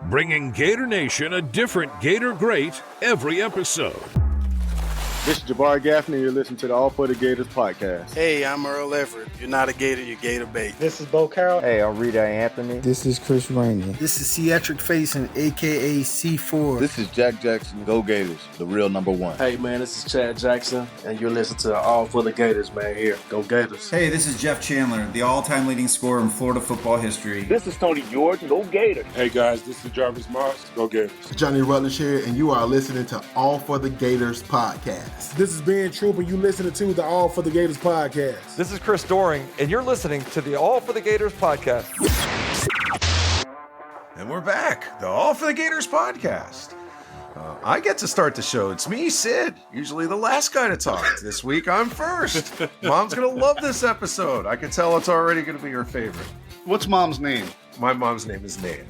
bringing Gator Nation a different Gator great every episode. This is Jabari Gaffney. You're listening to the All for the Gators podcast. Hey, I'm Earl Everett. You're not a Gator, you're Gator bait. This is Bo Carroll. Hey, I'm Rita Anthony. This is Chris Rainey. This is Cedric Faison, a.k.a. C4. This is Jack Jackson. Go Gators, the real number one. Hey, man, this is Chad Jackson, and you're listening to All for the Gators, man. Here, go Gators. Hey, this is Jeff Chandler, the all-time leading scorer in Florida football history. This is Tony George. Go Gators. Hey, guys, this is Jarvis Moss. Go Gators. Johnny Rutledge here, and you are listening to All for the Gators podcast. This is Ben Trooper. You listening to the All for the Gators podcast. This is Chris Doring, and you're listening to the All for the Gators podcast. And we're back, the All for the Gators podcast. I get to start the show. It's me, Sid, usually the last guy to talk. This week, I'm first. Mom's going to love this episode. I can tell it's already going to be her favorite. What's Mom's name? My mom's name is Nan.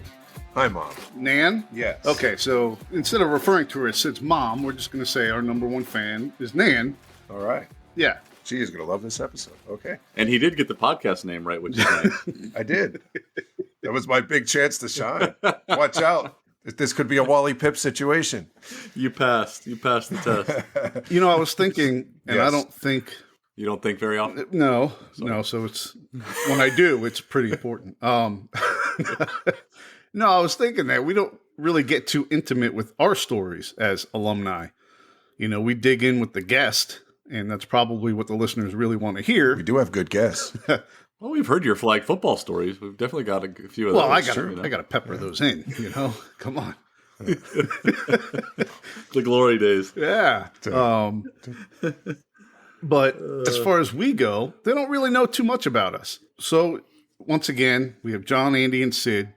Hi, Mom. Nan? Yes. Okay, so instead of referring to her as Sid's mom, we're just going to say our number one fan is Nan. All right. Yeah. She is going to love this episode. Okay. And he did get the podcast name right, which is nice. I did. That was my big chance to shine. Watch out. This could be a Wally Pipp situation. You passed the test. You know, I was thinking, and yes. I don't think... You don't think very often? No. So it's... When I do, it's pretty important. No, I was thinking that we don't really get too intimate with our stories as alumni. You know, we dig in with the guest, and that's probably what the listeners really want to hear. We do have good guests. Well, we've heard your flag football stories. We've definitely got a few of those. Well, I got to pepper those in, you know. Come on. The glory days. Yeah. But as far as we go, they don't really know too much about us. So, once again, we have John, Andy, and Sid.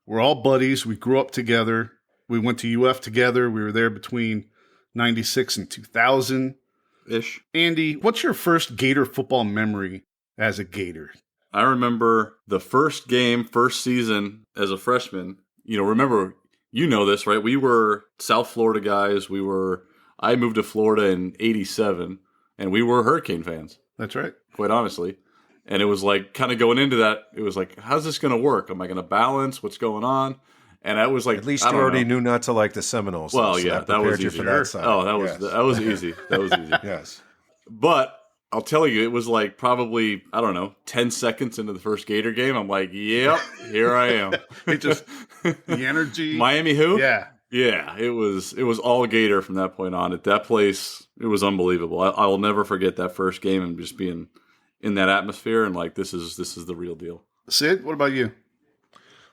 We're all buddies. We grew up together. We went to UF together. We were there between 96 and 2000-ish. Andy, what's your first Gator football memory as a Gator? I remember the first game, first season as a freshman. You know, remember, you know this, right? We were South Florida guys. I moved to Florida in 87, and we were Hurricane fans. That's right. Quite honestly. And it was like, kind of going into that, it was like, how's this going to work? Am I going to balance? What's going on? And I was like, at least you already knew not to like the Seminoles. Well, yeah, that was easy. That was easy. That was easy. Yes. But I'll tell you, it was like probably, 10 seconds into the first Gator game. I'm like, yep, here I am. It just, the energy. Miami who? Yeah. Yeah, it was all Gator from that point on. At that place, it was unbelievable. I will never forget that first game and just being in that atmosphere and like, this is the real deal. Sid, what about you?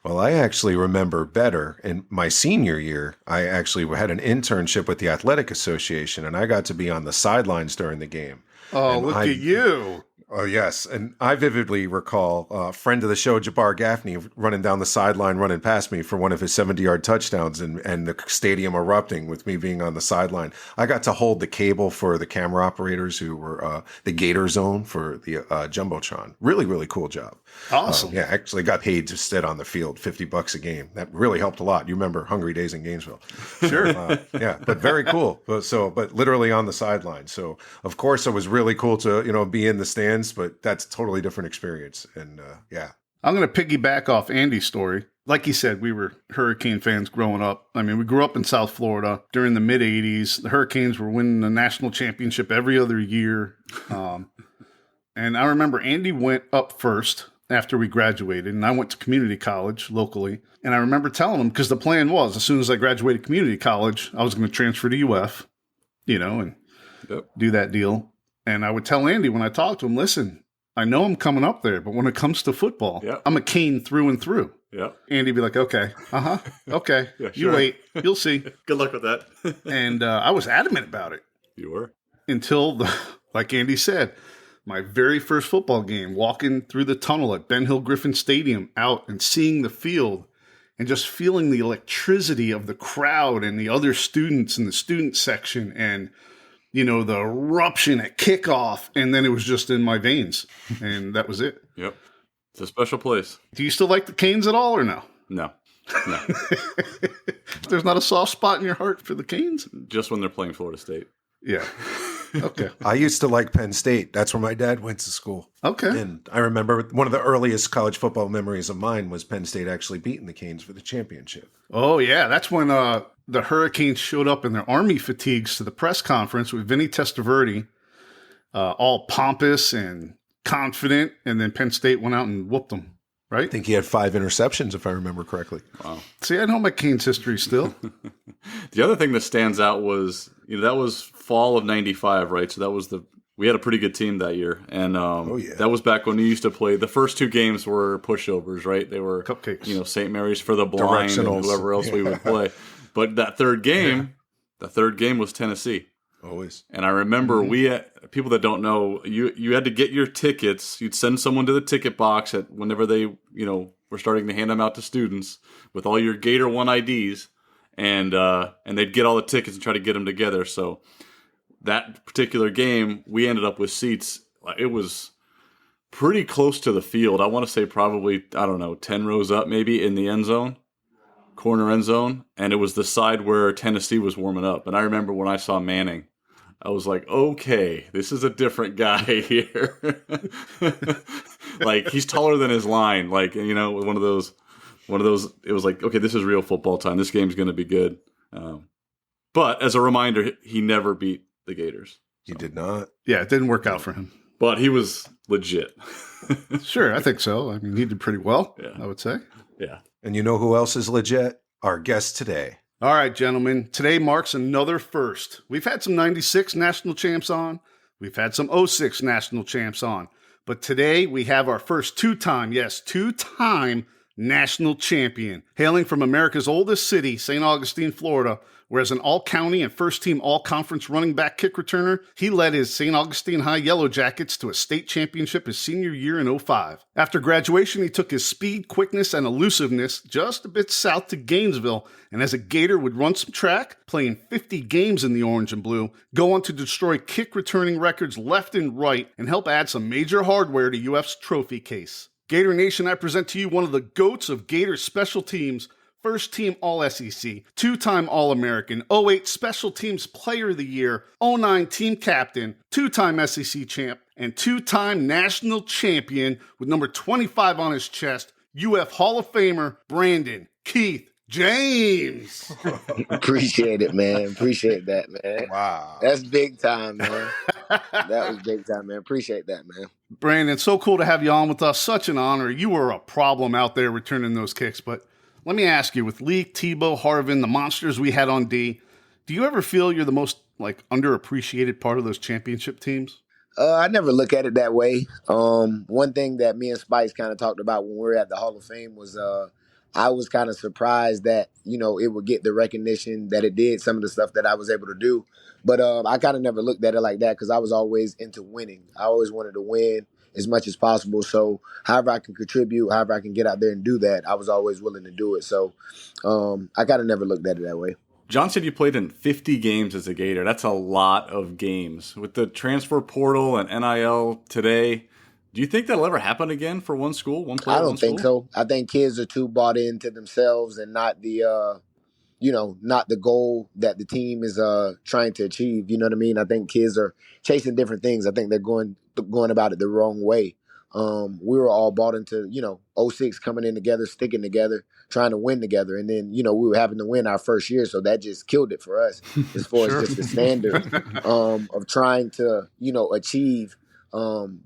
Well, I actually remember better. In my senior year, I actually had an internship with the Athletic Association, and I got to be on the sidelines during the game. Oh, and look at you. Oh, yes. And I vividly recall a friend of the show, Jabari Gaffney, running down the sideline, running past me for one of his 70-yard touchdowns and the stadium erupting with me being on the sideline. I got to hold the cable for the camera operators who were the Gator Zone for the Jumbotron. Really, really cool job. Awesome. Yeah, actually got paid to sit on the field, $50 a game. That really helped a lot. You remember Hungry Days in Gainesville. Sure. Yeah, but very cool. But literally on the sideline. So, of course, it was really cool to, be in the stands, but that's a totally different experience. And, yeah. I'm going to piggyback off Andy's story. Like he said, we were Hurricane fans growing up. I mean, we grew up in South Florida during the mid-'80s. The Hurricanes were winning the national championship every other year. And I remember Andy went up first after we graduated, and I went to community college locally. And I remember telling him, because the plan was, as soon as I graduated community college, I was going to transfer to UF, and do that deal. And I would tell Andy when I talked to him, listen, I know I'm coming up there, but when it comes to football, I'm a Cane through and through. Yeah. Andy'd be like, okay, okay, yeah, sure. You wait, you'll see. Good luck with that. And I was adamant about it. You were? Until, like Andy said, my very first football game, walking through the tunnel at Ben Hill Griffin Stadium out and seeing the field and just feeling the electricity of the crowd and the other students in the student section and, the eruption at kickoff. And then it was just in my veins. And that was it. Yep. It's a special place. Do you still like the Canes at all or no? No. There's not a soft spot in your heart for the Canes? Just when they're playing Florida State. Yeah. Okay. I used to like Penn State. That's where my dad went to school. Okay. And I remember one of the earliest college football memories of mine was Penn State actually beating the Canes for the championship. Oh, yeah. That's when the Hurricanes showed up in their Army fatigues to the press conference with Vinny Testaverde, all pompous and confident, and then Penn State went out and whooped them, right? I think he had 5 interceptions, if I remember correctly. Wow. See, I know my Canes history still. The other thing that stands out was, that was fall of '95, right? So we had a pretty good team that year, and that was back when we used to play. The first 2 games were pushovers, right? They were cupcakes, St. Mary's for the blind, and whoever else we would play. But that third game was Tennessee. Always. And I remember people that don't know, you had to get your tickets. You'd send someone to the ticket box whenever they, were starting to hand them out to students with all your Gator 1 IDs, and they'd get all the tickets and try to get them together. So that particular game, we ended up with seats. It was pretty close to the field. I want to say probably, 10 rows up maybe in the end zone. Corner end zone, and it was the side where Tennessee was warming up. And I remember when I saw Manning, I was like, okay, this is a different guy here. Like, he's taller than his line. Like, one of those, it was like, okay, this is real football time. This game's going to be good. But as a reminder, he never beat the Gators. He did not. Yeah, it didn't work out for him. But he was legit. Sure, I think so. I mean, he did pretty well, I would say. Yeah. And you know who else is legit? Our guest today. All right, gentlemen. Today marks another first. We've had some 96 national champs on. We've had some 06 national champs on. But today we have our first two-time national champion. Hailing from America's oldest city, St. Augustine, Florida, where as an all-county and first-team all-conference running back kick returner, he led his St. Augustine High Yellow Jackets to a state championship his senior year in 05. After graduation, he took his speed, quickness, and elusiveness just a bit south to Gainesville, and as a Gator would run some track, playing 50 games in the orange and blue, go on to destroy kick returning records left and right, and help add some major hardware to UF's trophy case. Gator Nation, I present to you one of the GOATs of Gator special teams, first team All-SEC, 2-time All-American, 08 Special Teams Player of the Year, 09 Team Captain, 2-time SEC champ, and 2-time National Champion with number 25 on his chest, UF Hall of Famer, Brandon Keith James. Appreciate it, man. Appreciate that, man. Wow. That's big time, man. That was big time, man. Appreciate that, man. Brandon, so cool to have you on with us. Such an honor. You were a problem out there returning those kicks, but let me ask you, with Leak, Tebow, Harvin, the monsters we had on D, do you ever feel you're the most underappreciated part of those championship teams? I never look at it that way. One thing that me and Spice kind of talked about when we were at the Hall of Fame was I was kind of surprised that, it would get the recognition that it did, some of the stuff that I was able to do. But I kind of never looked at it like that because I was always into winning. I always wanted to win as much as possible. So however I can contribute, however I can get out there and do that, I was always willing to do it. So I kind of never looked at it that way. John said you played in 50 games as a Gator. That's a lot of games. With the transfer portal and NIL today, do you think that'll ever happen again for one school, one player? I don't think so. I think kids are too bought into themselves and not the, not the goal that the team is trying to achieve. You know what I mean? I think kids are chasing different things. I think they're going about it the wrong way. We were all bought into, 06 coming in together, sticking together, trying to win together. And then, we were having to win our first year. So that just killed it for us as far as just the standard of trying to, achieve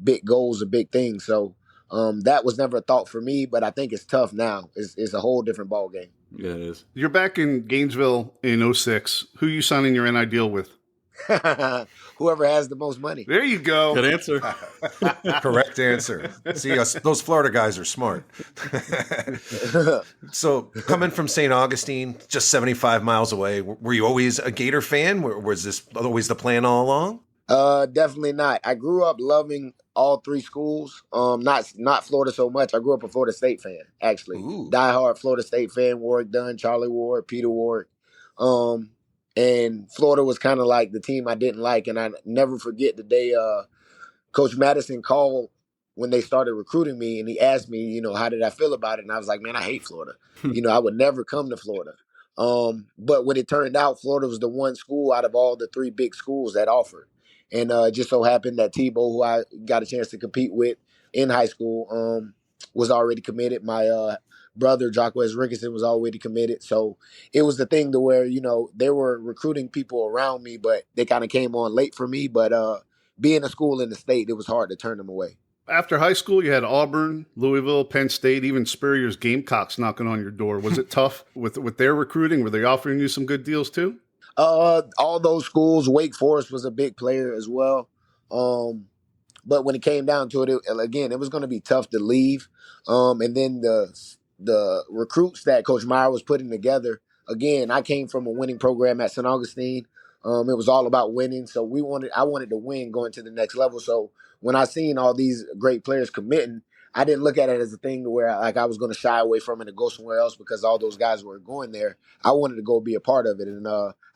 big goals or big things. So that was never a thought for me, but I think it's tough now. It's a whole different ball game. Yeah, it is. You're back in Gainesville in 06. Who are you signing your NIL deal with? Whoever has the most money. There you go. Good answer. Correct answer. See, those Florida guys are smart. So, coming from St. Augustine, just 75 miles away, were you always a Gator fan? Was this always the plan all along? Definitely not. I grew up loving all 3 schools. Not Florida so much. I grew up a Florida State fan, actually. Ooh. Diehard Florida State fan. Warwick Dunn, Charlie Ward, Peter Ward. And Florida was kind of like the team I didn't like. And I never forget the day Coach Madison called when they started recruiting me, and he asked me, how did I feel about it? And I was like, man, I hate Florida. I would never come to Florida. But when it turned out, Florida was the one school out of all the 3 big schools that offered. And it just so happened that Tebow, who I got a chance to compete with in high school, was already committed. My brother, Jacquez Rickerson, was already committed. So it was the thing to where, they were recruiting people around me, but they kind of came on late for me. But being a school in the state, it was hard to turn them away. After high school, you had Auburn, Louisville, Penn State, even Spurrier's Gamecocks knocking on your door. Was it tough with their recruiting? Were they offering you some good deals too? All those schools. Wake Forest was a big player as well. But when it came down to it, it was going to be tough to leave. And then the recruits that Coach Meyer was putting together, again, I came from a winning program at St. Augustine. It was all about winning. So I wanted to win going to the next level. So when I seen all these great players committing, I didn't look at it as a thing to where I was going to shy away from it and go somewhere else because all those guys were going there. I wanted to go be a part of it. And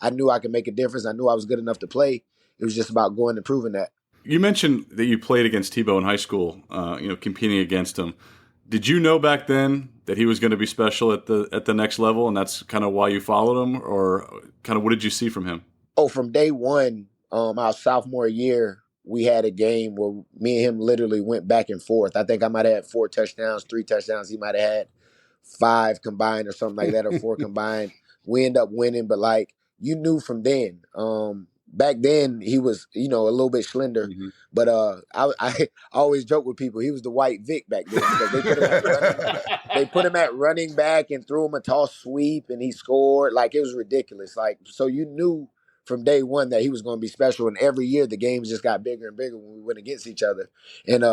I knew I could make a difference. I knew I was good enough to play. It was just about going and proving that. You mentioned that you played against Tebow in high school, competing against him. Did you know back then that he was going to be special at the next level, and that's kind of why you followed him, or kind of what did you see from him? Oh, from day one, our sophomore year, we had a game where me and him literally went back and forth. I think I might have had 4 touchdowns, 3 touchdowns. He might have had 5 combined or something like that, or 4 combined. We end up winning, but you knew from then. Back then, he was, a little bit slender. Mm-hmm. But I always joke with people, he was the white Vic back then because they put him at running back and threw him a toss sweep, and he scored. It was ridiculous. So you knew from day one that he was going to be special. And every year, the games just got bigger and bigger when we went against each other. And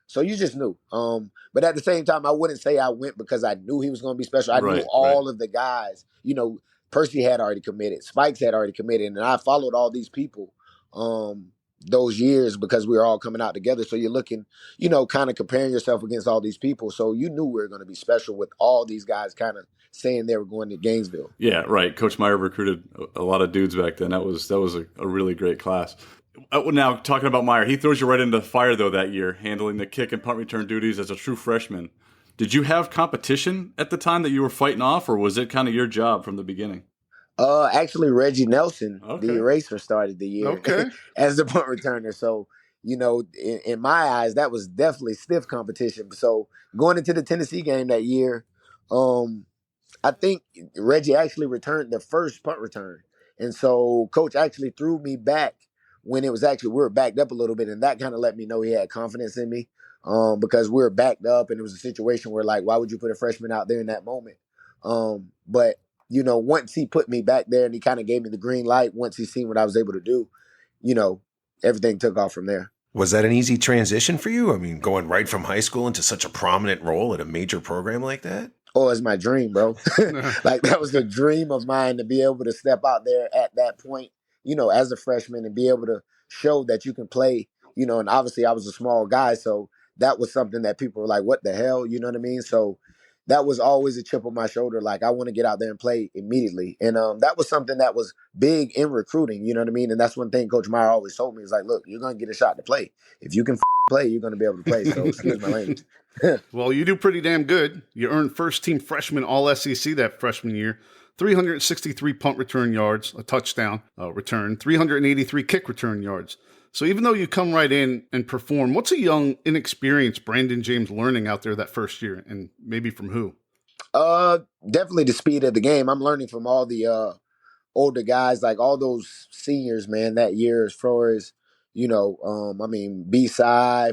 so you just knew. But at the same time, I wouldn't say I went because I knew he was going to be special. I knew all of the guys, Percy had already committed. Spikes had already committed. And I followed all these people those years because we were all coming out together. So you're looking, kind of comparing yourself against all these people. So you knew we were going to be special with all these guys kind of saying they were going to Gainesville. Yeah, right. Coach Meyer recruited a lot of dudes back then. That was a really great class. Now, talking about Meyer, he throws you right into the fire, though, that year, handling the kick and punt return duties as a true freshman. Did you have competition at the time that you were fighting off, or was it kind of your job from the beginning? Actually, Reggie Nelson, the eraser, started the year as the punt returner. So, in my eyes, that was definitely stiff competition. So going into the Tennessee game that year, I think Reggie actually returned the first punt return. And so Coach actually threw me back when it was we were backed up a little bit. And that kind of let me know he had confidence in me. Because we were backed up and it was a situation where why would you put a freshman out there in that moment? But once he put me back there and he kind of gave me the green light, once he seen what I was able to do, everything took off from there. Was that an easy transition for you? I mean, going right from high school into such a prominent role at a major program like that? Oh, it's my dream, bro. That was the dream of mine to be able to step out there at that point, as a freshman and be able to show that you can play, and obviously I was a small guy, so that was something that people were like, what the hell? You know what I mean? So that was always a chip on my shoulder. I want to get out there and play immediately. And that was something that was big in recruiting. You know what I mean? And that's one thing Coach Meyer always told me is look, you're going to get a shot to play. If you can play, you're going to be able to play. So excuse my language. Well, you do pretty damn good. You earned first-team freshman All-SEC that freshman year. 363 punt return yards, a touchdown return, 383 kick return yards. So even though you come right in and perform, what's a young, inexperienced Brandon James learning out there that first year, and maybe from who? Definitely the speed of the game. I'm learning from all the older guys, all those seniors, man, that year as far as, B-side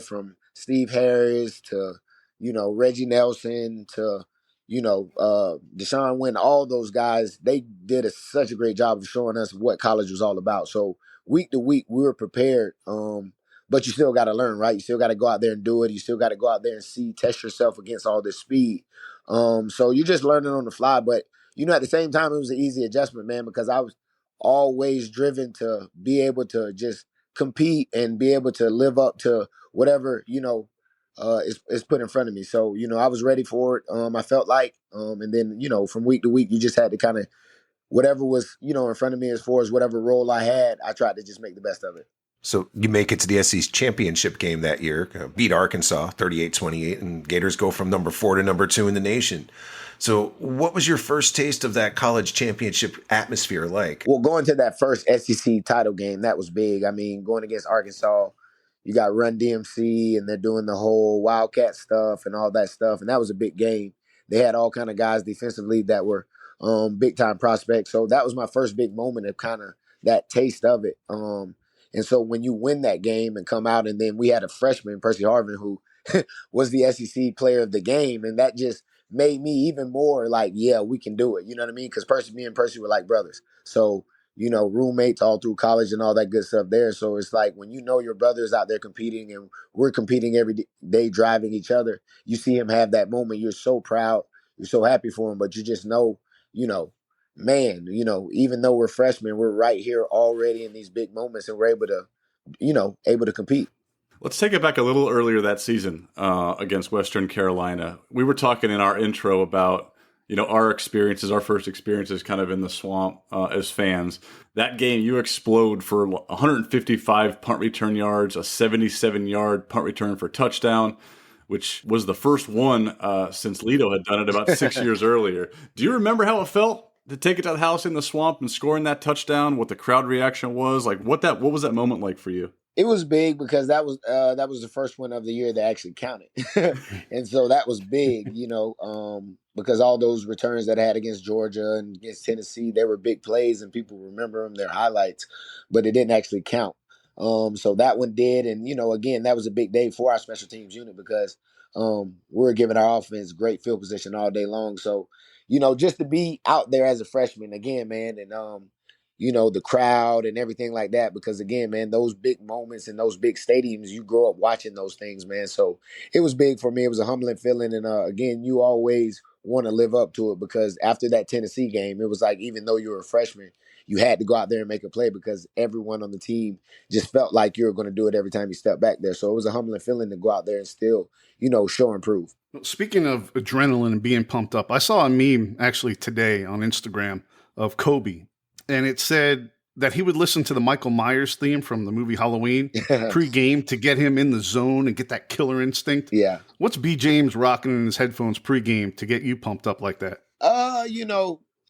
from Steve Harris to, Reggie Nelson to, Deshaun Wynn, all those guys, they did such a great job of showing us what college was all about. So week to week, we were prepared, but you still got to learn, right? You still got to go out there and do it. You still got to go out there and test yourself against all this speed. So you're just learning on the fly. But, at the same time, it was an easy adjustment, man, because I was always driven to be able to just compete and be able to live up to whatever, is put in front of me. So, I was ready for it. I felt and then, from week to week, you just had to kind of, whatever was, in front of me as far as whatever role I had, I tried to just make the best of it. So you make it to the SEC championship game that year, beat Arkansas 38-28, and Gators go from number 4 to number 2 in the nation. So what was your first taste of that college championship atmosphere like? Well, going to that first SEC title game, that was big. I mean, going against Arkansas, you got Run DMC, and they're doing the whole Wildcat stuff and all that stuff, and that was a big game. They had all kind of guys defensively that were big time prospects. So that was my first big moment of kind of that taste of it. And so when you win that game and come out, and then we had a freshman, Percy Harvin, who was the SEC player of the game, and that just made me even more like, yeah, we can do it. You know what I mean? Because me and Percy were like brothers. So, roommates all through college and all that good stuff there. So it's like when your brother's out there competing and we're competing every day, driving each other, you see him have that moment. You're so proud. You're so happy for him. But you just know, man, even though we're freshmen, we're right here already in these big moments and we're able to compete. Let's take it back a little earlier that season against Western Carolina. We were talking in our intro about, our experiences, our first experiences kind of in the swamp as fans. That game, you explode for 155 punt return yards, a 77-yard punt return for touchdown, which was the first one since Lido had done it about 6 years earlier. Do you remember how it felt to take it to the house in the swamp and scoring that touchdown, what the crowd reaction was? Like, what was that moment like for you? It was big because that was the first one of the year that actually counted. And so that was big, because all those returns that I had against Georgia and against Tennessee, they were big plays and people remember them, they're highlights, but it didn't actually count. So that one did. And, again, that was a big day for our special teams unit because we were giving our offense great field position all day long. So, just to be out there as a freshman again, man, and, the crowd and everything like that. Because again, man, those big moments in those big stadiums, you grow up watching those things, man. So it was big for me. It was a humbling feeling. And again, you always want to live up to it because after that Tennessee game, it was like, even though you were a freshman, you had to go out there and make a play because everyone on the team just felt like you were going to do it every time you step back there. So it was a humbling feeling to go out there and still, show and prove. Speaking of adrenaline and being pumped up, I saw a meme actually today on Instagram of Kobe. And it said that he would listen to the Michael Myers theme from the movie Halloween pre-game to get him in the zone and get that killer instinct. Yeah. What's B. James rocking in his headphones pre-game to get you pumped up like that?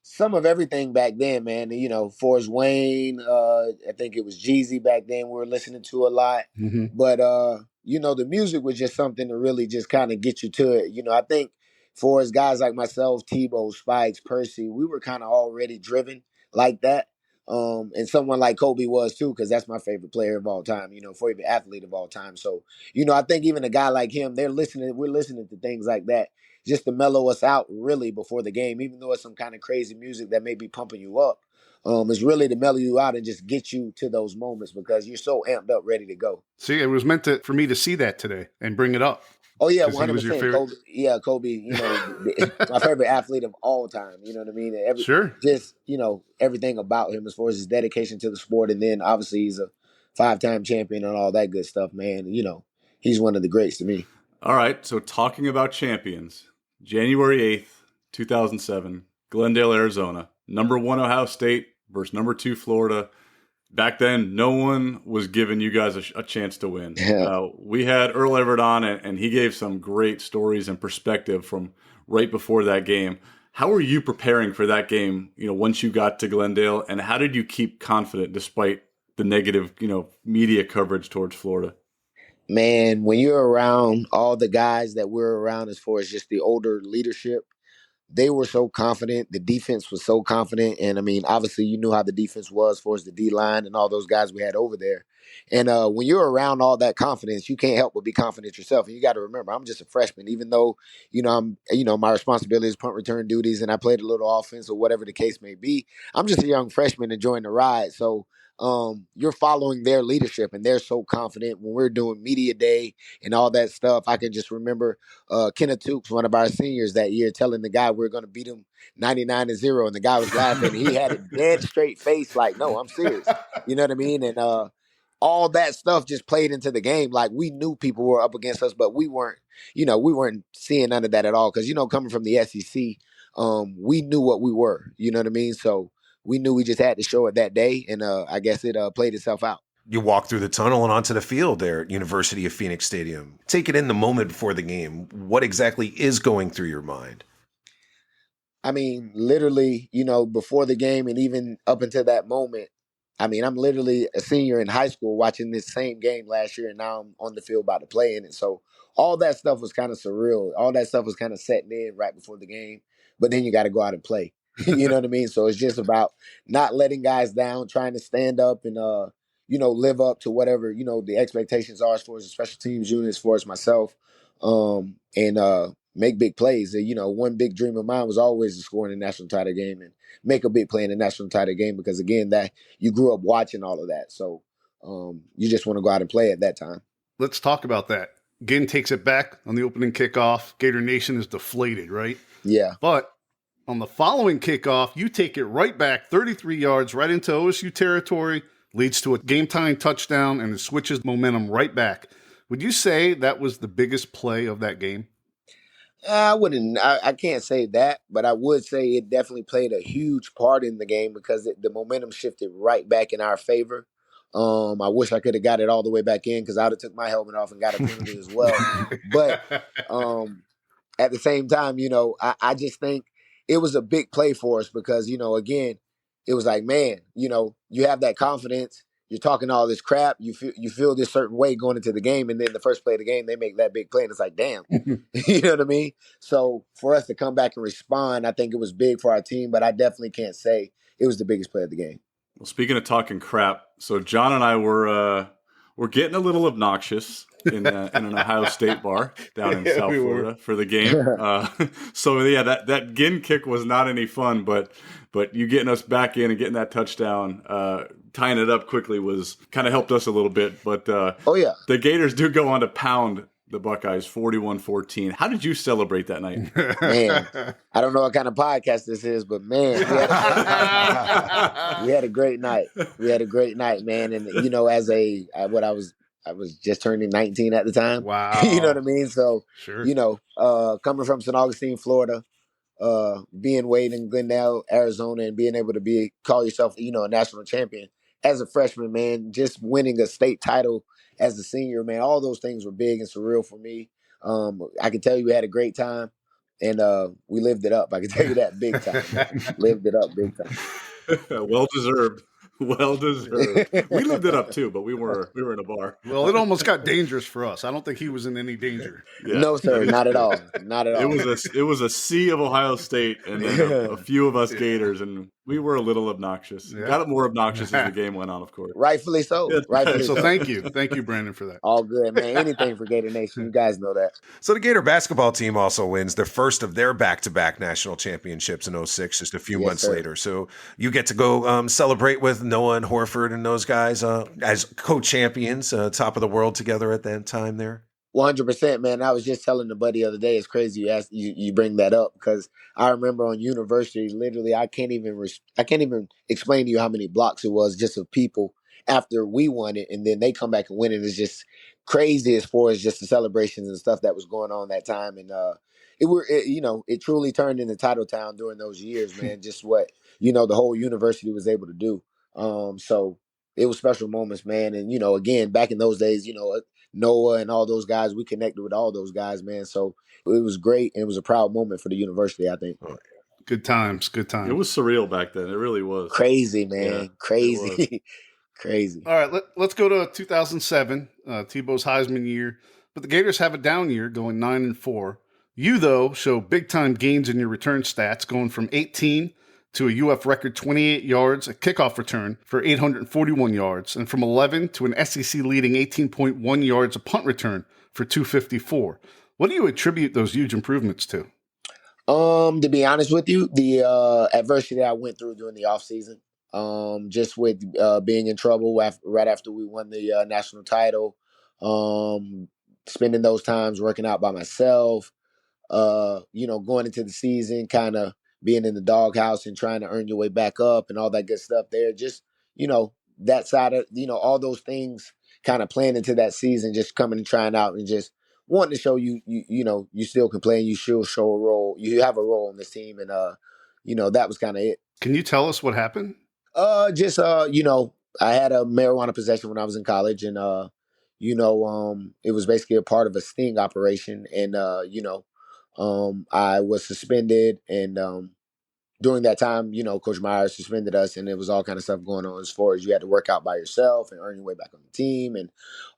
Some of everything back then, man. Forrest Wayne, I think it was Jeezy back then we were listening to a lot. Mm-hmm. But, the music was just something to really just kind of get you to it. I think for as guys like myself, Tebow, Spikes, Percy, we were kind of already driven like that. And someone like Kobe was too, because that's my favorite player of all time, favorite athlete of all time. So, I think even a guy like him, we're listening to things like that just to mellow us out really before the game, even though it's some kind of crazy music that may be pumping you up. It's really to mellow you out and just get you to those moments because you're so amped up, ready to go. See, it was meant for me to see that today and bring it up. Oh, yeah, 100%. Kobe, my favorite athlete of all time. You know what I mean? Sure. Just, everything about him as far as his dedication to the sport. And then, obviously, he's a 5-time champion and all that good stuff, man. He's one of the greats to me. All right, so talking about champions, January 8th, 2007, Glendale, Arizona. Number 1 Ohio State versus number 2 Florida. Back then, no one was giving you guys a chance to win. We had Earl Everett on, and he gave some great stories and perspective from right before that game. How were you preparing for that game, once you got to Glendale, and how did you keep confident despite the negative, media coverage towards Florida? Man, when you're around all the guys that we're around as far as just the older leadership, they were so confident. The defense was so confident. And, obviously, you knew how the defense was for us, the D-line and all those guys we had over there. And when you're around all that confidence, you can't help but be confident yourself. And you got to remember, I'm just a freshman, even though, my responsibility is punt return duties and I played a little offense or whatever the case may be. I'm just a young freshman enjoying the ride. So you're following their leadership and they're so confident. When we're doing media day and all that stuff, I can just remember Kenneth Tukes, one of our seniors that year, telling the guy we're going to beat him 99-0, and the guy was laughing. He had a dead straight face like, no, I'm serious. You know what I mean? And all that stuff just played into the game. Like, we knew people were up against us, but we weren't seeing none of that at all. Because, coming from the SEC, we knew what we were. You know what I mean? So we knew we just had to show it that day, and I guess it played itself out. You walk through the tunnel and onto the field there at University of Phoenix Stadium. Take it in the moment before the game. What exactly is going through your mind? I mean, literally, before the game and even up until that moment, I mean, I'm literally a senior in high school watching this same game last year, and now I'm on the field about to play in it. So all that stuff was kind of surreal. All that stuff was kind of setting in right before the game, but then you got to go out and play. You know what I mean? So it's just about not letting guys down, trying to stand up and live up to whatever the expectations are as far as the special teams unit, as far as myself, and make big plays. One big dream of mine was always to score in the national title game and make a big play in the national title game because, again, that you grew up watching all of that. So you just want to go out and play at that time. Let's talk about that. Ginn takes it back on the opening kickoff. Gator Nation is deflated, right? Yeah. But on the following kickoff, you take it right back 33 yards right into OSU territory, leads to a game-tying touchdown, and it switches momentum right back. Would you say that was the biggest play of that game? I wouldn't. I can't say that, but I would say it definitely played a huge part in the game because the momentum shifted right back in our favor. I wish I could have got it all the way back in because I would have took my helmet off and got a penalty as well. But at the same time, I just think it was a big play for us because, again, it was like, man, you have that confidence. You're talking all this crap. You feel this certain way going into the game, and then the first play of the game, they make that big play, and it's like, damn, you know what I mean? So for us to come back and respond, I think it was big for our team, but I definitely can't say it was the biggest play of the game. Well, speaking of talking crap, so John and I were getting a little obnoxious in an Ohio State bar down in South Florida for the game. So yeah, that Ginn kick was not any fun, but you getting us back in and getting that touchdown, tying it up quickly was kind of helped us a little bit. But the Gators do go on to pound the Buckeyes 41-14. How did you celebrate that night? Man, I don't know what kind of podcast this is, but man, we had a great night. We had a great night, man. And I was just turning 19 at the time. Wow. You know what I mean? So, sure. Coming from St. Augustine, Florida, being Wade in Glendale, Arizona, and being able to call yourself, a national champion as a freshman, man, just winning a state title as a senior, man, all those things were big and surreal for me. I can tell you we had a great time, and we lived it up. I can tell you that big time. Lived it up big time. Well deserved. Well deserved. We lived it up too, but we were in a bar. Well, it almost got dangerous for us. I don't think he was in any danger. Yeah. No, sir, not at all. Not at all. It was a sea of Ohio State and then a few of us Gators, and we were a little obnoxious. Yeah. Got more obnoxious as the game went on, of course. Rightfully so. Rightfully so. Thank you, Brandon, for that. All good, man. Anything for Gator Nation. You guys know that. So the Gator basketball team also wins their first of their back-to-back national championships in 2006, just a few months later. So you get to go celebrate with Noah and Horford and those guys as co-champions, top of the world together at that time there. 100%, man. I was just telling the buddy the other day, it's crazy you bring that up because I remember on university, literally, I can't even explain to you how many blocks it was just of people after we won it, and then they come back and win it. It's just crazy as far as just the celebrations and stuff that was going on that time, and it truly turned into Title Town during those years, man. Just what the whole university was able to do. So it was special moments, man, and again, back in those days, Noah and all those guys, we connected with all those guys, man. So it was great. And it was a proud moment for the university, I think. Good times. Good times. It was surreal back then. It really was. Crazy, man. Yeah, crazy. Crazy. All right, let's go to 2007, Tebow's Heisman year. But the Gators have a down year going 9-4. You, though, show big-time gains in your return stats, going from 18 to a UF record 28 yards, a kickoff return for 841 yards, and from 11 to an SEC leading 18.1 yards, a punt return for 254. What do you attribute those huge improvements to? To be honest with you, the adversity I went through during the offseason, just with being in trouble right after we won the national title, spending those times working out by myself, going into the season, kind of being in the doghouse and trying to earn your way back up and all that good stuff there. Just, that side of, all those things kind of playing into that season, just coming and trying out and just wanting to show you still can play and you still show a role. You have a role in this team. And, that was kind of it. Can you tell us what happened? I had a marijuana possession when I was in college and, it was basically a part of a sting operation. And, I was suspended and, during that time, Coach Myers suspended us, and it was all kind of stuff going on as far as you had to work out by yourself and earn your way back on the team and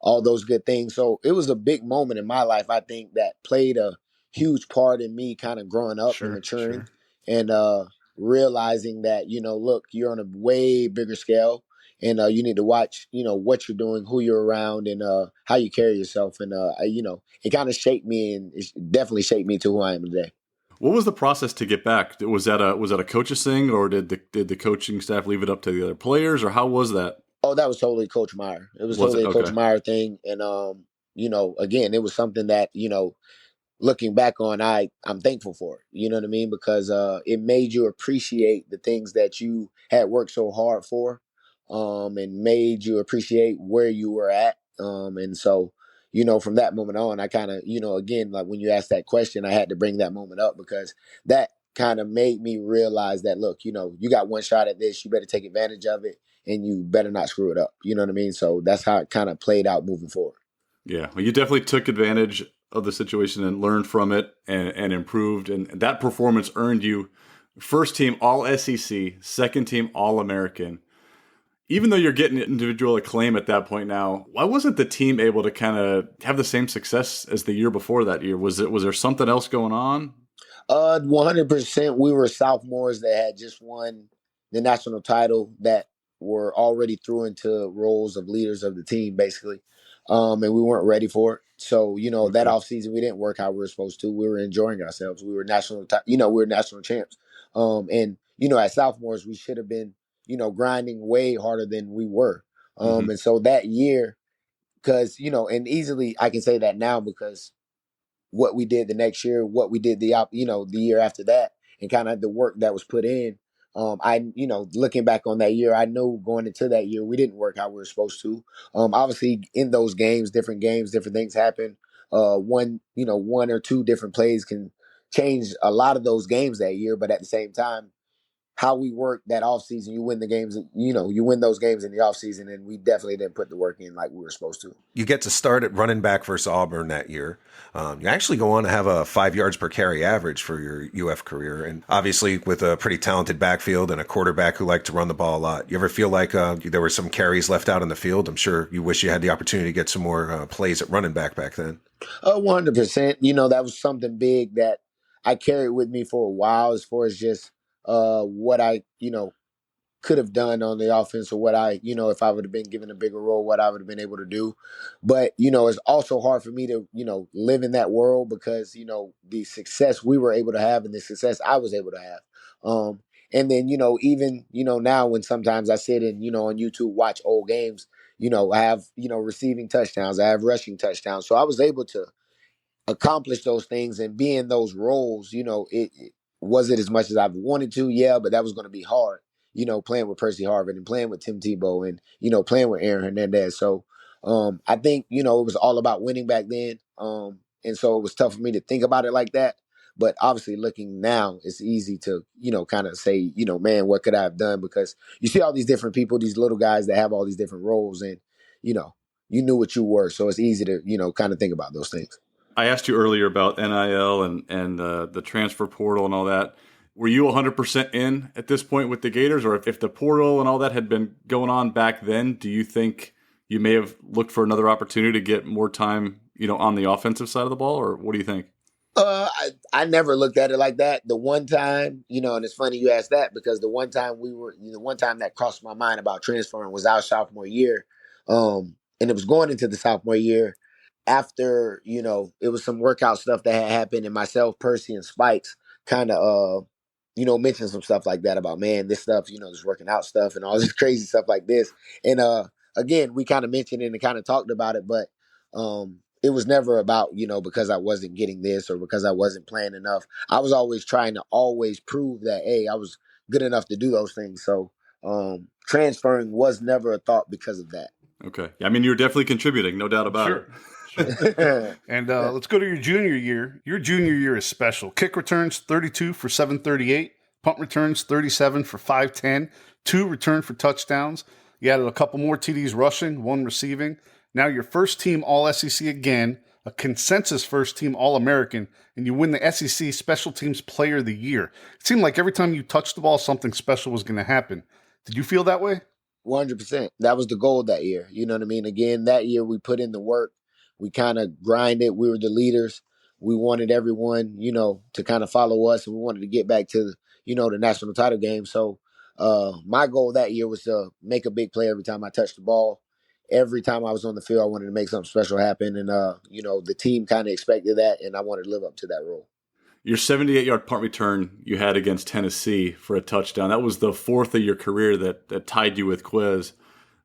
all those good things. So it was a big moment in my life, I think, that played a huge part in me kind of growing up and maturing and realizing that, look, you're on a way bigger scale. And you need to watch, what you're doing, who you're around, and how you carry yourself. And, it kind of shaped me, and it definitely shaped me to who I am today. What was the process to get back? Was that a coach's thing, or did the coaching staff leave it up to the other players, or how was that? Oh, that was totally Coach Meyer. It was totally a Coach Meyer thing. And, again, it was something that, looking back on, I'm thankful for it. You know what I mean? Because it made you appreciate the things that you had worked so hard for. And made you appreciate where you were at. And so, from that moment on, I kind of, again, like when you asked that question, I had to bring that moment up because that kind of made me realize that, look, you got one shot at this, you better take advantage of it and you better not screw it up. You know what I mean? So that's how it kind of played out moving forward. Yeah, well, you definitely took advantage of the situation and learned from it and improved. And that performance earned you first team All SEC, second team All American. Even though you're getting individual acclaim at that point now, why wasn't the team able to kind of have the same success as the year before that year? Was there something else going on? 100%. We were sophomores that had just won the national title that were already through into roles of leaders of the team, basically. And we weren't ready for it. So, that offseason, we didn't work how we were supposed to. We were enjoying ourselves. We were national champs. And, as sophomores, we should have been, grinding way harder than we were. And so that year, because, and easily I can say that now because what we did the next year, what we did the year after that, and kind of the work that was put in. Looking back on that year, I know going into that year, we didn't work how we were supposed to. Obviously in those games, different things happen. One or two different plays can change a lot of those games that year, but at the same time, how we worked that offseason, you win the games, you win those games in the offseason, and we definitely didn't put the work in like we were supposed to. You get to start at running back versus Auburn that year. You actually go on to have a 5 yards per carry average for your UF career, and obviously with a pretty talented backfield and a quarterback who liked to run the ball a lot. You ever feel like there were some carries left out in the field? I'm sure you wish you had the opportunity to get some more plays at running back then. 100%. That was something big that I carried with me for a while as far as just what I, could have done on the offense or what I, if I would have been given a bigger role, what I would have been able to do. But, it's also hard for me to, live in that world because, the success we were able to have and the success I was able to have. And then, even, now when sometimes I sit and, on YouTube, watch old games, I have, receiving touchdowns, I have rushing touchdowns. So I was able to accomplish those things and be in those roles. Was it as much as I wanted to? Yeah, but that was going to be hard, playing with Percy Harvin and playing with Tim Tebow and, playing with Aaron Hernandez. So I think, it was all about winning back then. And so it was tough for me to think about it like that. But obviously looking now, it's easy to, kind of say, man, what could I have done? Because you see all these different people, these little guys that have all these different roles and, you knew what you were. So it's easy to, kind of think about those things. I asked you earlier about NIL and the transfer portal and all that. Were you 100% in at this point with the Gators? Or if the portal and all that had been going on back then, do you think you may have looked for another opportunity to get more time, on the offensive side of the ball? Or what do you think? I never looked at it like that. The one time, and it's funny you asked that because the one time one time that crossed my mind about transferring was our sophomore year. And it was going into the sophomore year. After, it was some workout stuff that had happened and myself, Percy, and Spikes kind of, mentioned some stuff like that about, man, this stuff, this working out stuff and all this crazy stuff like this. And again, we kind of mentioned it and kind of talked about it, but it was never about, because I wasn't getting this or because I wasn't playing enough. I was always trying to prove that, hey, I was good enough to do those things. So transferring was never a thought because of that. Okay. I mean, you're definitely contributing, no doubt about it. And let's go to your junior year. Your junior year is special. Kick returns 32 for 738. Punt returns 37 for 510. 2 returned for touchdowns. You added a couple more TDs rushing, 1 receiving. Now your first team All SEC again, a consensus first-team All-American, and you win the SEC Special Teams Player of the Year. It seemed like every time you touched the ball, something special was going to happen. Did you feel that way? 100%. That was the goal that year. You know what I mean? Again, that year we put in the work. We kind of grinded. We were the leaders. We wanted everyone, to kind of follow us, and we wanted to get back to, the national title game. So my goal that year was to make a big play every time I touched the ball. Every time I was on the field, I wanted to make something special happen. And, the team kind of expected that, and I wanted to live up to that role. Your 78-yard punt return you had against Tennessee for a touchdown, that was the fourth of your career that tied you with Quiz.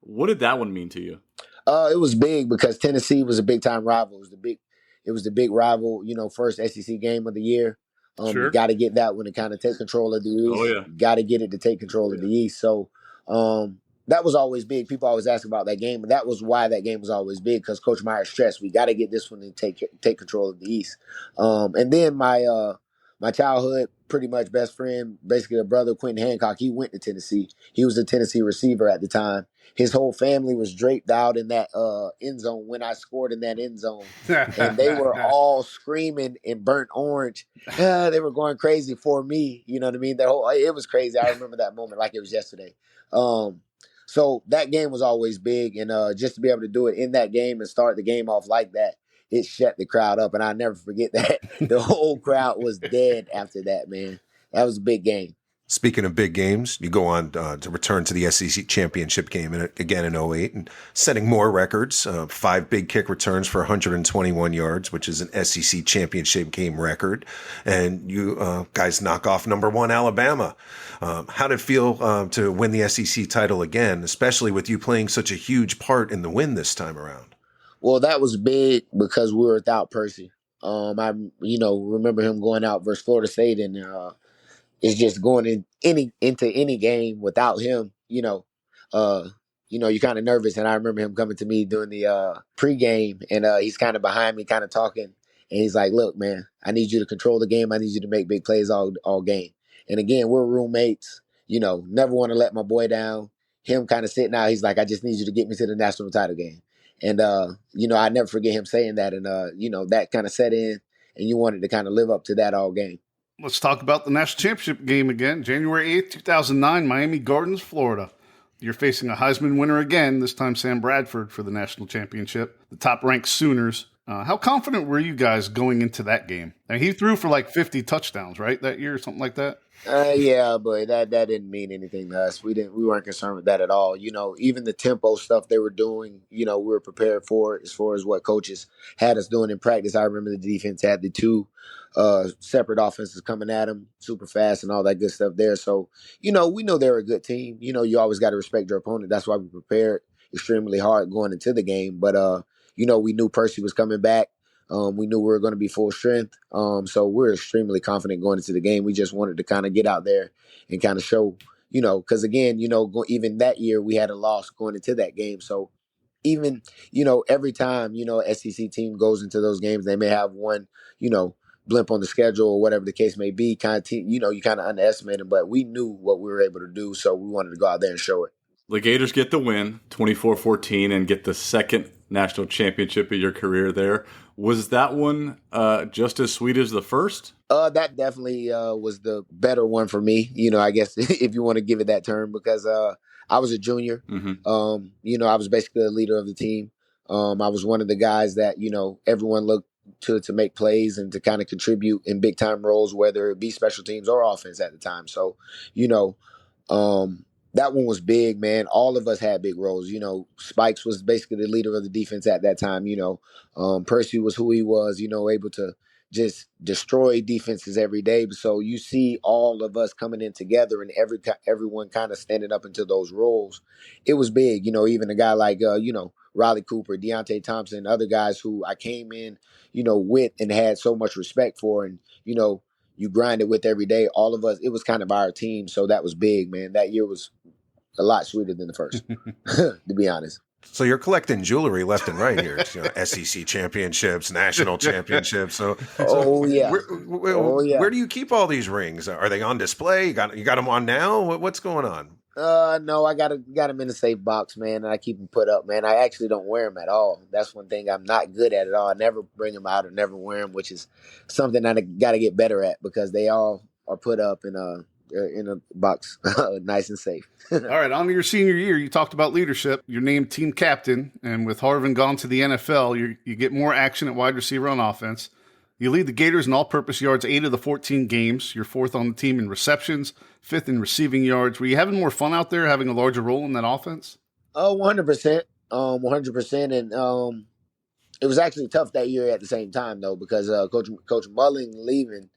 What did that one mean to you? It was big because Tennessee was a big-time rival. It was the big rival, first SEC game of the year. Sure. You got to get that one to kind of take control of the East. Oh, yeah. You got to get it to take control of the East. So that was always big. People always ask about that game, and that was why that game was always big, because Coach Meyer stressed, we got to get this one to take control of the East. And then my childhood pretty much best friend, basically a brother, Quentin Hancock, he went to Tennessee. He was a Tennessee receiver at the time. His whole family was draped out in that end zone when I scored in that end zone. And they were all screaming in burnt orange. They were going crazy for me. You know what I mean? It was crazy. I remember that moment like it was yesterday. So that game was always big. And just to be able to do it in that game and start the game off like that, it shut the crowd up. And I'll never forget that. The whole crowd was dead after that, man. That was a big game. Speaking of big games, you go on to return to the SEC championship game again in 2008 and setting more records, 5 big kick returns for 121 yards, which is an SEC championship game record. And you guys knock off number 1 Alabama. How did it feel to win the SEC title again, especially with you playing such a huge part in the win this time around? Well, that was big because we were without Percy. I remember him going out versus Florida State, and it's just going into any game without him. You're kind of nervous. And I remember him coming to me during the pregame, and he's kind of behind me, kind of talking, and he's like, "Look, man, I need you to control the game. I need you to make big plays all game." And again, we're roommates. Never want to let my boy down. Him kind of sitting out, he's like, "I just need you to get me to the national title game." And, I never forget him saying that. And, that kind of set in, and you wanted to kind of live up to that all game. Let's talk about the national championship game again. January 8th, 2009, Miami Gardens, Florida. You're facing a Heisman winner again, this time Sam Bradford for the national championship, the top-ranked Sooners. How confident were you guys going into that game? I mean, he threw for like 50 touchdowns, right, that year or something like that? Yeah, but that didn't mean anything to us. We weren't concerned with that at all. Even the tempo stuff they were doing, we were prepared for it as far as what coaches had us doing in practice. I remember the defense had the 2 separate offenses coming at them super fast and all that good stuff there. So, we know they're a good team. You always got to respect your opponent. That's why we prepared extremely hard going into the game. But, we knew Percy was coming back. We knew we were going to be full strength. So we're extremely confident going into the game. We just wanted to kind of get out there and kind of show, because again, even that year we had a loss going into that game. So even, every time, SEC team goes into those games, they may have one, blimp on the schedule or whatever the case may be, you kind of underestimate them, but we knew what we were able to do. So we wanted to go out there and show it. The Gators get the win, 24-14, and get the second national championship of your career there. Was that one just as sweet as the first? That definitely was the better one for me, I guess, if you want to give it that term, because I was a junior. Mm-hmm. I was basically the leader of the team. I was one of the guys that, everyone looked to make plays and to kind of contribute in big-time roles, whether it be special teams or offense at the time. So, that one was big, man. All of us had big roles. Spikes was basically the leader of the defense at that time. Percy was who he was, able to just destroy defenses every day. So you see all of us coming in together and everyone kind of standing up into those roles. It was big, even a guy like, Riley Cooper, Deontay Thompson, other guys who I came in, with and had so much respect for. And, you grind it with every day. All of us, it was kind of our team. So that was big, man. That year was a lot sweeter than the first, to be honest. So you're collecting jewelry left and right here. SEC championships, national championships. So yeah. Where do you keep all these rings? Are they on display? You got them on now? What's going on? No, I got them in a safe box, man, and I keep them put up, man. I actually don't wear them at all. That's one thing I'm not good at all. I never bring them out or never wear them, which is something I got to get better at because they all are put up in a box, nice and safe. All right, on to your senior year, you talked about leadership. You're named team captain, and with Harvin gone to the NFL, you get more action at wide receiver on offense. You lead the Gators in all-purpose yards 8 of the 14 games. You're 4th on the team in receptions, 5th in receiving yards. Were you having more fun out there, having a larger role in that offense? 100%. 100%. And it was actually tough that year at the same time, though, because Coach Mulling leaving,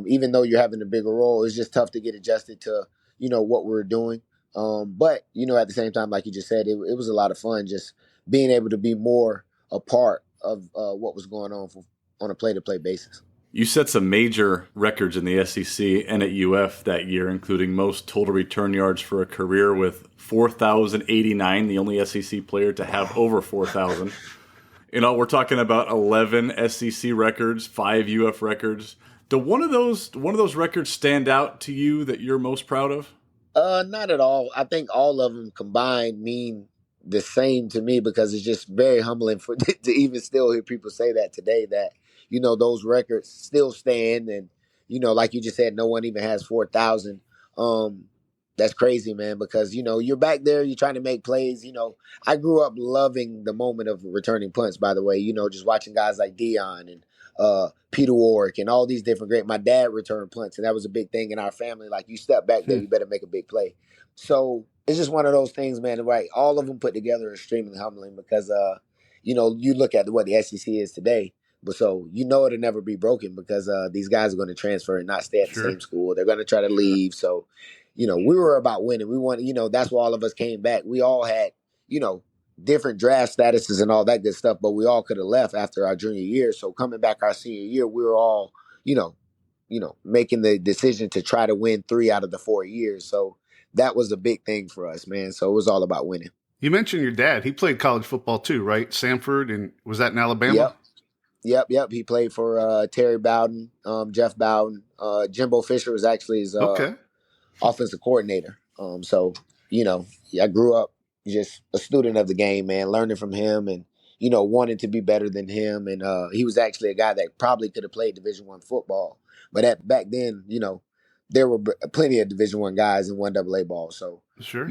even though you're having a bigger role, it's just tough to get adjusted to, what we're doing. But, at the same time, like you just said, it was a lot of fun just being able to be more a part of what was going on a play-to-play basis. You set some major records in the SEC and at UF that year, including most total return yards for a career with 4,089, the only SEC player to have over 4,000. We're talking about 11 SEC records, 5 UF records. Do one of those records stand out to you that you're most proud of? Not at all. I think all of them combined mean the same to me because it's just very humbling to even still hear people say that today, that those records still stand. And, like you just said, no one even has 4,000. That's crazy, man, because, you're back there, you're trying to make plays. I grew up loving the moment of returning punts, by the way, just watching guys like Dion and Peter Warwick and all these different great. My dad returned punts, and that was a big thing in our family. Like, you step back there, you better make a big play. So it's just one of those things, man, right? All of them put together are extremely humbling because, you look at what the SEC is today. But so it'll never be broken because these guys are going to transfer and not stay at the same school. They're going to try to leave. So, we were about winning. We wanted, that's why all of us came back. We all had, different draft statuses and all that good stuff, but we all could have left after our junior year. So coming back our senior year, we were all, making the decision to try to win 3 out of the 4 years. So that was a big thing for us, man. So it was all about winning. You mentioned your dad. He played college football too, right? Sanford, and was that in Alabama? Yep. He played for Terry Bowden, Jeff Bowden. Jimbo Fisher was actually his offensive coordinator. So, I grew up just a student of the game, man, learning from him and, wanting to be better than him. And he was actually a guy that probably could have played Division I football. But back then, there were plenty of Division I guys in 1AA ball. So, sure.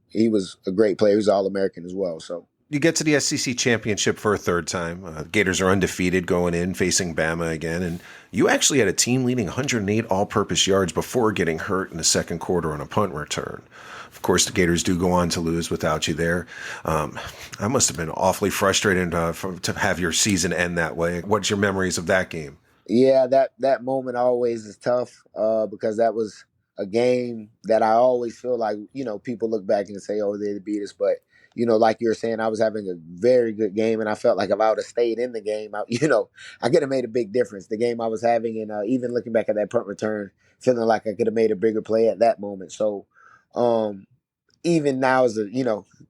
He was a great player. He was All-American as well. So. You get to the SEC championship for a third time. Gators are undefeated going in, facing Bama again. And you actually had a team leading 108 all-purpose yards before getting hurt in the second quarter on a punt return. Of course, the Gators do go on to lose without you there. I must have been awfully frustrated to have your season end that way. What's your memories of that game? Yeah, that moment always is tough because that was a game that I always feel like, people look back and say, oh, they beat us. But, like you were saying, I was having a very good game, and I felt like if I would have stayed in the game, I could have made a big difference. The game I was having, and even looking back at that punt return, feeling like I could have made a bigger play at that moment. So even now as a,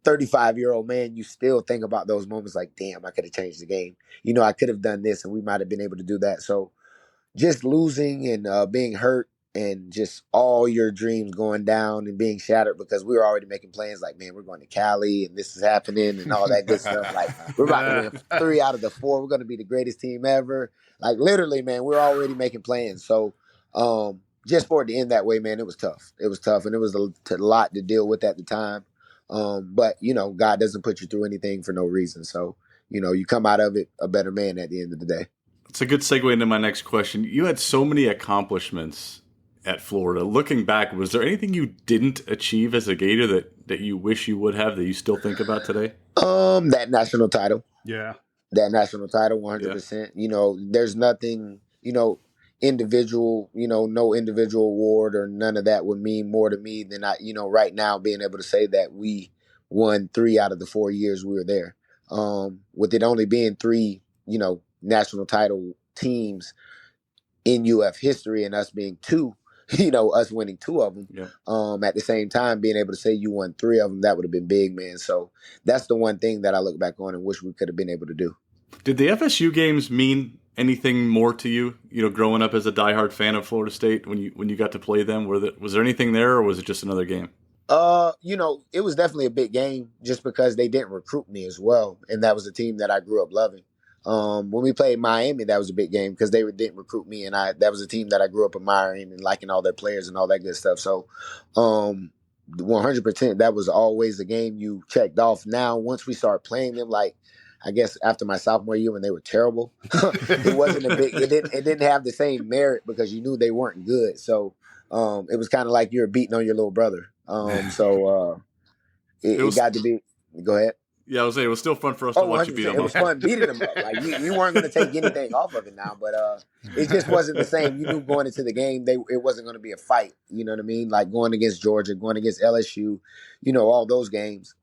35-year-old man, you still think about those moments like, damn, I could have changed the game. I could have done this, and we might have been able to do that. So just losing and being hurt, and just all your dreams going down and being shattered because we were already making plans like, man, we're going to Cali and this is happening and all that good stuff. Like, we're about to win 3 out of the 4. We're going to be the greatest team ever. Like, literally, man, we're already making plans. So just for it to end that way, man, it was tough. It was tough, and it was a lot to deal with at the time. But, God doesn't put you through anything for no reason. So, you come out of it a better man at the end of the day. It's a good segue into my next question. You had so many accomplishments at Florida. Looking back, was there anything you didn't achieve as a Gator that you wish you would have that you still think about today? That national title. Yeah. That national title, 100%. Yeah. There's nothing, individual, no individual award or none of that would mean more to me than right now being able to say that we won 3 out of the 4 years we were there. With it only being 3, national title teams in UF history and us being 2, us winning 2 of them. Yeah. At the same time, being able to say you won 3 of them, that would have been big, man. So that's the one thing that I look back on and wish we could have been able to do. Did the FSU games mean anything more to you? Growing up as a diehard fan of Florida State when you got to play them, was there anything there, or was it just another game? It was definitely a big game just because they didn't recruit me as well, and that was a team that I grew up loving. When we played Miami, that was a big game because they didn't recruit me, and that was a team that I grew up admiring and liking all their players and all that good stuff. So, 100%, that was always a game you checked off. Now, once we start playing them, like I guess after my sophomore year when they were terrible, it wasn't a big. It didn't have the same merit because you knew they weren't good. So, it was kind of like you were beating on your little brother. It got to be. Go ahead. Yeah, I was saying it was still fun for us to watch you beat them up. It was fun beating them up. Like you weren't going to take anything off of it now, but it just wasn't the same. You knew going into the game, it wasn't going to be a fight. You know what I mean? Like going against Georgia, going against LSU, all those games.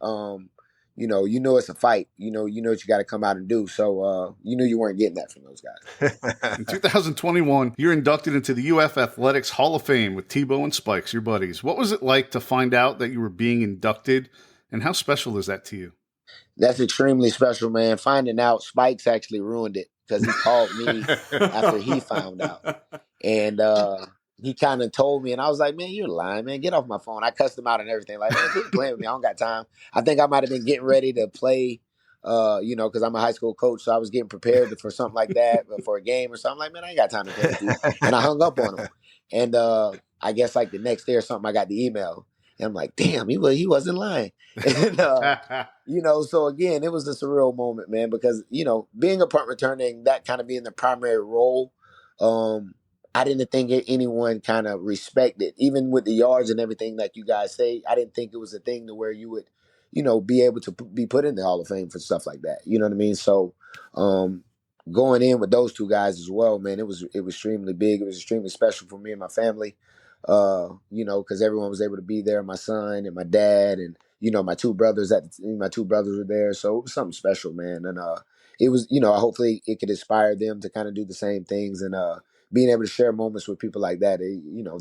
You know it's a fight. You know what you got to come out and do. So you knew you weren't getting that from those guys. In 2021, you're inducted into the UF Athletics Hall of Fame with Tebow and Spikes, your buddies. What was it like to find out that you were being inducted, and how special is that to you? That's extremely special, man. Finding out, Spikes actually ruined it because he called me after he found out. And he kind of told me, and I was like, man, you're lying, man. Get off my phone. I cussed him out and everything. Like, man, quit playing with me. I don't got time. I think I might have been getting ready to play, because I'm a high school coach, so I was getting prepared for something like that, for a game or something. Like, man, I ain't got time to play with you. And I hung up on him. And I guess like the next day or something, I got the email. And I'm like, damn, he wasn't lying. And, so again, it was a surreal moment, man, because, being a punt returning, that kind of being the primary role, I didn't think anyone kind of respected, even with the yards and everything like you guys say, I didn't think it was a thing to where you would, be able to be put in the Hall of Fame for stuff like that. You know what I mean? So going in with those two guys as well, man, it was extremely big. It was extremely special for me and my family. Because everyone was able to be there, my son and my dad, and my two brothers were there, so it was something special, man. And it was, hopefully it could inspire them to kind of do the same things, and being able to share moments with people like that,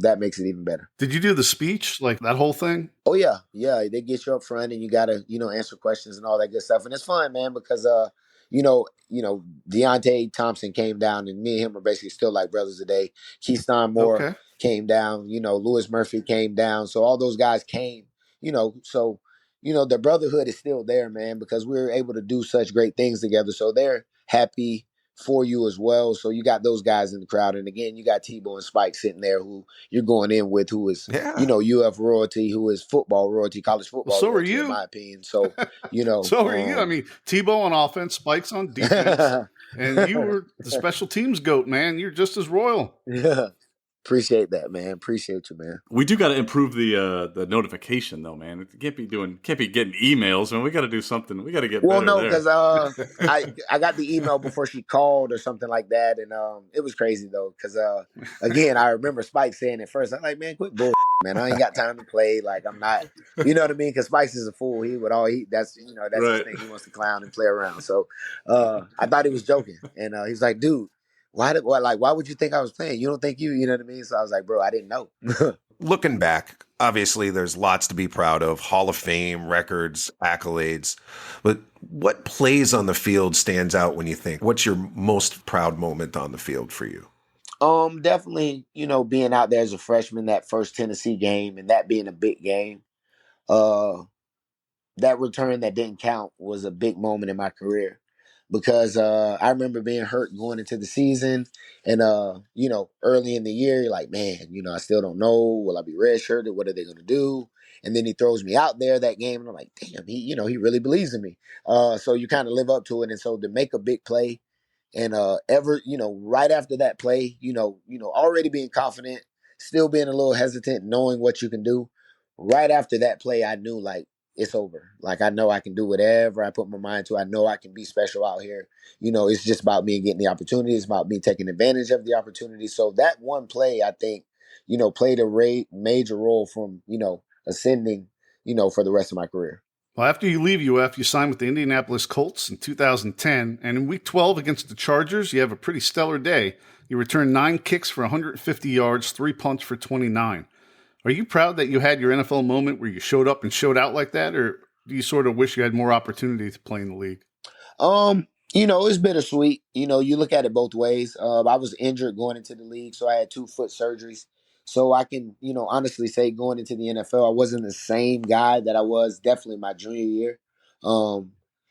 that makes it even better. Did you do the speech, like that whole thing? Oh yeah, they get you up front, and you gotta, answer questions and all that good stuff, and it's fun, man, because Deontay Thompson came down, and me and him are basically still like brothers today. Keyshawn Moore came down, Lewis Murphy came down. So all those guys came, the brotherhood is still there, man, because we were able to do such great things together. So they're happy for you as well. So you got those guys in the crowd. And again, you got Tebow and Spike sitting there who you're going in with, who is, UF royalty, who is football royalty, college football so royalty, are you, in my opinion. So, so are you. I mean, Tebow on offense, Spike's on defense. And you were the special teams GOAT, man. You're just as royal. Yeah. Appreciate that, man. Appreciate you, man. We do got to improve the notification, though, man. It can't be getting emails, man. We got to do something. We got to get better. Well, no, because I got the email before she called or something like that, and it was crazy though, because again, I remember Spike saying at first, I'm like, man, quit bull, man. I ain't got time to play. Like, I'm not, you know what I mean? Because Spike is a fool. That's right. His thing. He wants to clown and play around. So I thought he was joking, and he's like, dude. Why would you think I was playing? You don't think you know what I mean? So I was like, bro, I didn't know. Looking back, obviously there's lots to be proud of, Hall of Fame, records, accolades. But what plays on the field stands out when you think? What's your most proud moment on the field for you? Definitely, being out there as a freshman, that first Tennessee game, and that being a big game. That return that didn't count was a big moment in my career. Because I remember being hurt going into the season, and early in the year, you're like, man, I still don't know. Will I be redshirted? What are they going to do? And then he throws me out there that game, and I'm like, damn, he really believes in me. So you kind of live up to it, and so to make a big play, and right after that play, already being confident, still being a little hesitant, knowing what you can do. Right after that play, I knew like, it's over. Like, I know I can do whatever I put my mind to. I know I can be special out here. It's just about me getting the opportunity. It's about me taking advantage of the opportunity. So that one play, I think, played a major role from, ascending, for the rest of my career. Well, after you leave UF, you sign with the Indianapolis Colts in 2010. And in week 12 against the Chargers, you have a pretty stellar day. You return 9 kicks for 150 yards, 3 punts for 29. Are you proud that you had your NFL moment where you showed up and showed out like that, or do you sort of wish you had more opportunity to play in the league? It's bittersweet. You look at it both ways. I was injured going into the league, so I had 2 foot surgeries. So I can, honestly say going into the NFL, I wasn't the same guy that I was definitely my junior year.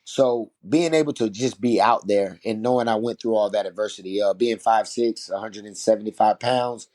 So being able to just be out there and knowing I went through all that adversity, being 5'6", 175 pounds,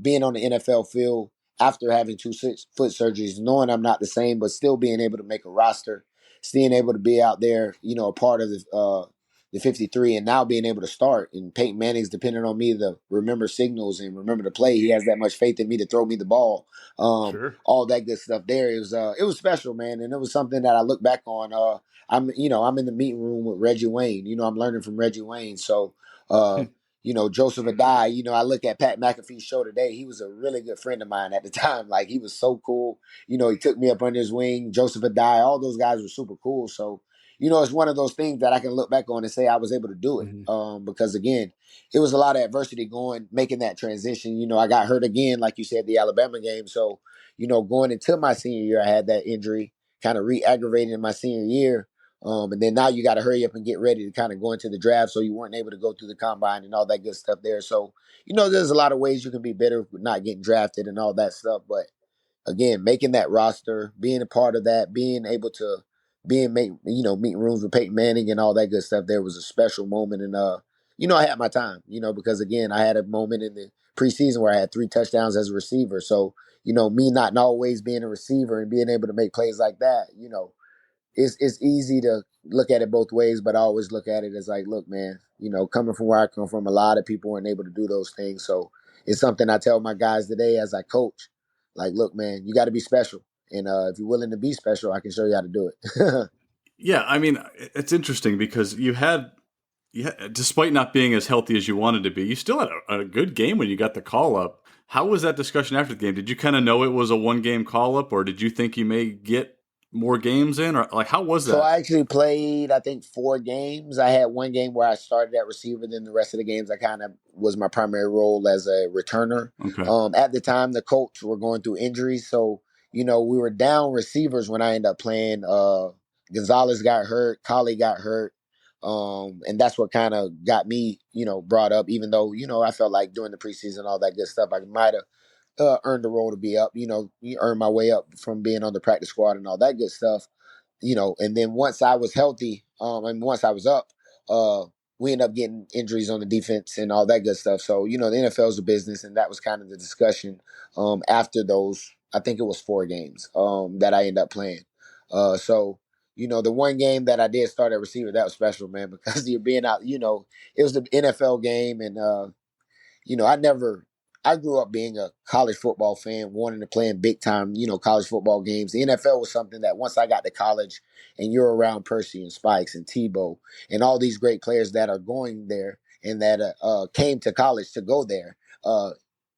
being on the NFL field after having 2 foot surgeries, knowing I'm not the same, but still being able to make a roster, being able to be out there, a part of the 53, and now being able to start. And Peyton Manning's depending on me to remember signals and remember to play. He has that much faith in me to throw me the ball. Sure. All that good stuff there. It was special, man, and it was something that I look back on. I'm in the meeting room with Reggie Wayne. I'm learning from Reggie Wayne. So Joseph Adai, I look at Pat McAfee's show today. He was a really good friend of mine at the time. Like, he was so cool. He took me up under his wing. Joseph Adai, all those guys were super cool. So, it's one of those things that I can look back on and say I was able to do it. Because again, it was a lot of adversity making that transition. I got hurt again, like you said, the Alabama game. So, going into my senior year, I had that injury kind of re-aggravated in my senior year. And then now you got to hurry up and get ready to kind of go into the draft. So you weren't able to go through the combine and all that good stuff there. So, there's a lot of ways you can be bitter with not getting drafted and all that stuff. But again, making that roster, being a part of that, being able to meeting rooms with Peyton Manning and all that good stuff there was a special moment. And, I had my time, because again, I had a moment in the preseason where I had 3 touchdowns as a receiver. So, me not always being a receiver and being able to make plays like that, it's easy to look at it both ways, but I always look at it as like, look, man, coming from where I come from, a lot of people weren't able to do those things. So it's something I tell my guys today as I coach, like, look, man, you got to be special. And if you're willing to be special, I can show you how to do it. Yeah, I mean, it's interesting because you had, despite not being as healthy as you wanted to be, you still had a good game when you got the call up. How was that discussion after the game? Did you kind of know it was a 1-game call up, or did you think you may get more games in, or like how was that? So I actually played, I think, 4 games. I had 1 game where I started at receiver. Then the rest of the games, I kind of was my primary role as a returner. Okay. At the time, the Colts were going through injuries, so we were down receivers when I ended up playing. Gonzalez got hurt, Collie got hurt, and that's what kind of got me, brought up. Even though I felt like during the preseason, all that good stuff, I might have earned the role to be up. You earn my way up from being on the practice squad and all that good stuff. And then once I was healthy, and once I was up, we ended up getting injuries on the defense and all that good stuff. So, the NFL is a business, and that was kind of the discussion after those, I think it was 4 games that I ended up playing. So, the 1 game that I did start at receiver, that was special, man, because you're being out, it was the NFL game, and I grew up being a college football fan, wanting to play in big time, college football games. The NFL was something that once I got to college and you're around Percy and Spikes and Tebow and all these great players that are going there and that came to college to go there,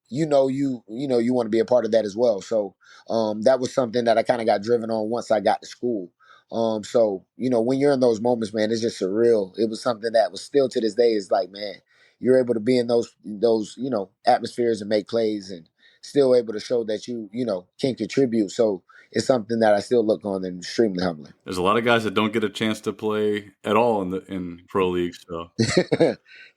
you want to be a part of that as well. So that was something that I kind of got driven on once I got to school. So, when you're in those moments, man, it's just surreal. It was something that was still to this day is like, man, you're able to be in those atmospheres and make plays and still able to show that you can contribute. So it's something that I still look on and extremely humbling. There's a lot of guys that don't get a chance to play at all in pro leagues. So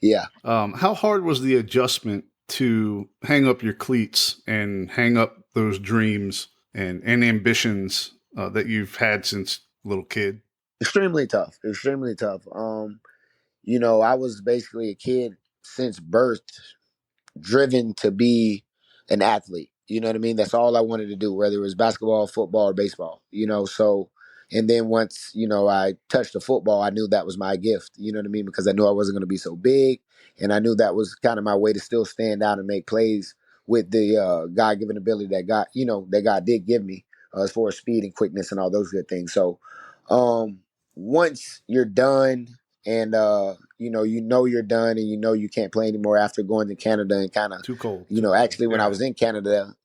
yeah. How hard was the adjustment to hang up your cleats and hang up those dreams and ambitions that you've had since little kid? Extremely tough. Extremely tough. I was basically a kid since birth, driven to be an athlete. You know what I mean? That's all I wanted to do, whether it was basketball, football, or baseball. So, and then once, I touched the football, I knew that was my gift. You know what I mean? Because I knew I wasn't going to be so big. And I knew that was kind of my way to still stand out and make plays with the God-given ability that God did give me as far as speed and quickness and all those good things. So once you're done and you're done and you can't play anymore after going to Canada and kind of too cold. Actually when I was in Canada,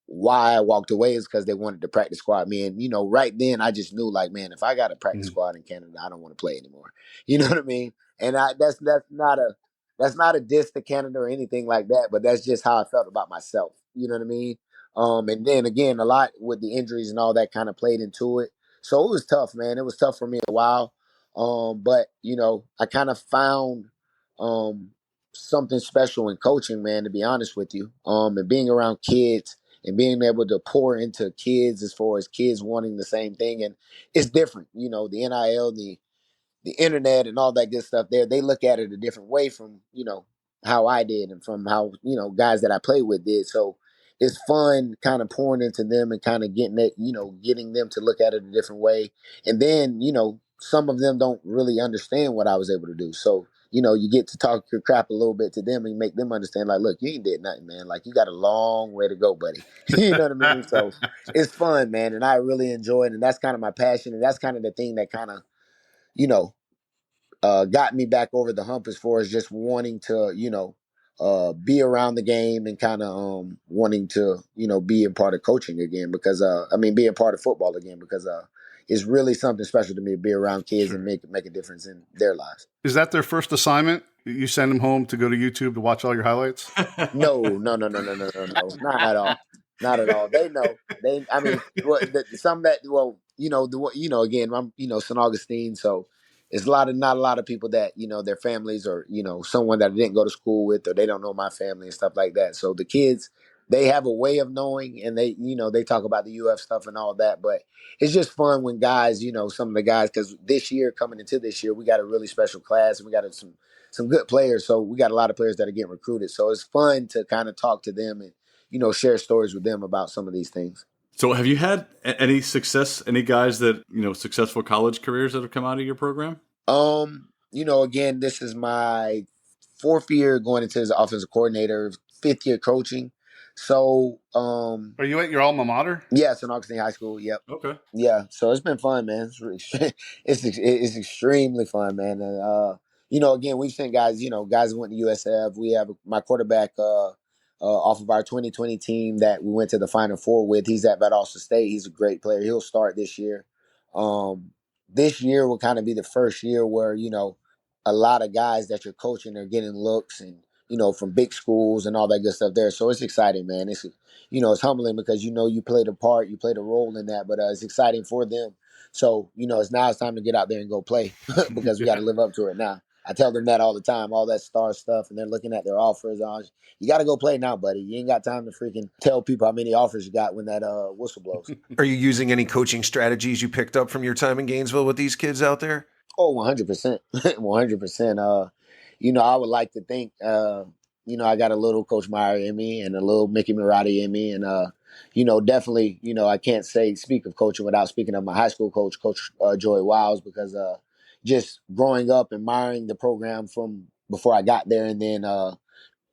why I walked away is because they wanted to practice squad me. And, right then I just knew like, man, if I got a practice squad in Canada, I don't want to play anymore. You know what I mean? And that's not a diss to Canada or anything like that, but that's just how I felt about myself. You know what I mean? And then again, a lot with the injuries and all that kind of played into it. So it was tough, man. It was tough for me a while. But I kind of found something special in coaching, man, to be honest with you. And being around kids and being able to pour into kids as far as kids wanting the same thing. And it's different, you know, the NIL, the internet and all that good stuff there, they look at it a different way from, you know, how I did and from how, you know, guys that I played with did. So it's fun kind of pouring into them and kind of getting it, you know, getting them to look at it a different way. And then, you know, some of them don't really understand what I was able to do. So, you know, you get to talk your crap a little bit to them and make them understand, like, look, you ain't did nothing, man. Like, you got a long way to go, buddy. You know what I mean? So it's fun, man. And I really enjoy it. And that's kind of my passion. And that's kind of the thing that kind of, you know, got me back over the hump as far as just wanting to, you know, be around the game and kind of wanting to, you know, be a part of coaching again because, be a part of football again because it's really something special to me to be around kids and make a difference in their lives. Is that their first assignment? You send them home to go to YouTube to watch all your highlights? No, not at all. Not at all. They know. Again, I'm, you know, St. Augustine, so it's not a lot of people that, you know, their families or, you know, someone that I didn't go to school with or they don't know my family and stuff like that. So the kids, they have a way of knowing and they, you know, they talk about the UF stuff and all that, but it's just fun when guys, you know, some of the guys, because coming into this year, we got a really special class and we got some good players. So we got a lot of players that are getting recruited. So it's fun to kind of talk to them and, you know, share stories with them about some of these things. So have you had any success, any guys that, you know, successful college careers that have come out of your program? You know, again, this is my 4th year going into as offensive coordinator, 5th year coaching. So, are you at your alma mater? Yeah, St. Augustine High School. Yep. Okay. Yeah. So it's been fun, man. It's extremely fun, man. And, you know, again, we've seen guys, you know, guys who went to USF. We have my quarterback, off of our 2020 team that we went to the Final Four with. He's at Valdosta State. He's a great player. He'll start this year. This year will kind of be the first year where, you know, a lot of guys that you're coaching are getting looks and, you know, from big schools and all that good stuff there. So it's exciting, man. It's, you know, it's humbling because, you know, you played a part, you played a role in that, but it's exciting for them. So, you know, it's time to get out there and go play because we got to live up to it now. I tell them that all the time, all that star stuff, and they're looking at their offers. You got to go play now, buddy. You ain't got time to freaking tell people how many offers you got when that whistle blows. Are you using any coaching strategies you picked up from your time in Gainesville with these kids out there? Oh, 100%. 100%. You know, I would like to think, you know, I got a little Coach Meyer in me and a little Mickey Marotti in me. And, you know, definitely, you know, I can't speak of coaching without speaking of my high school coach, Coach Joey Wiles, because just growing up, admiring the program from before I got there and then,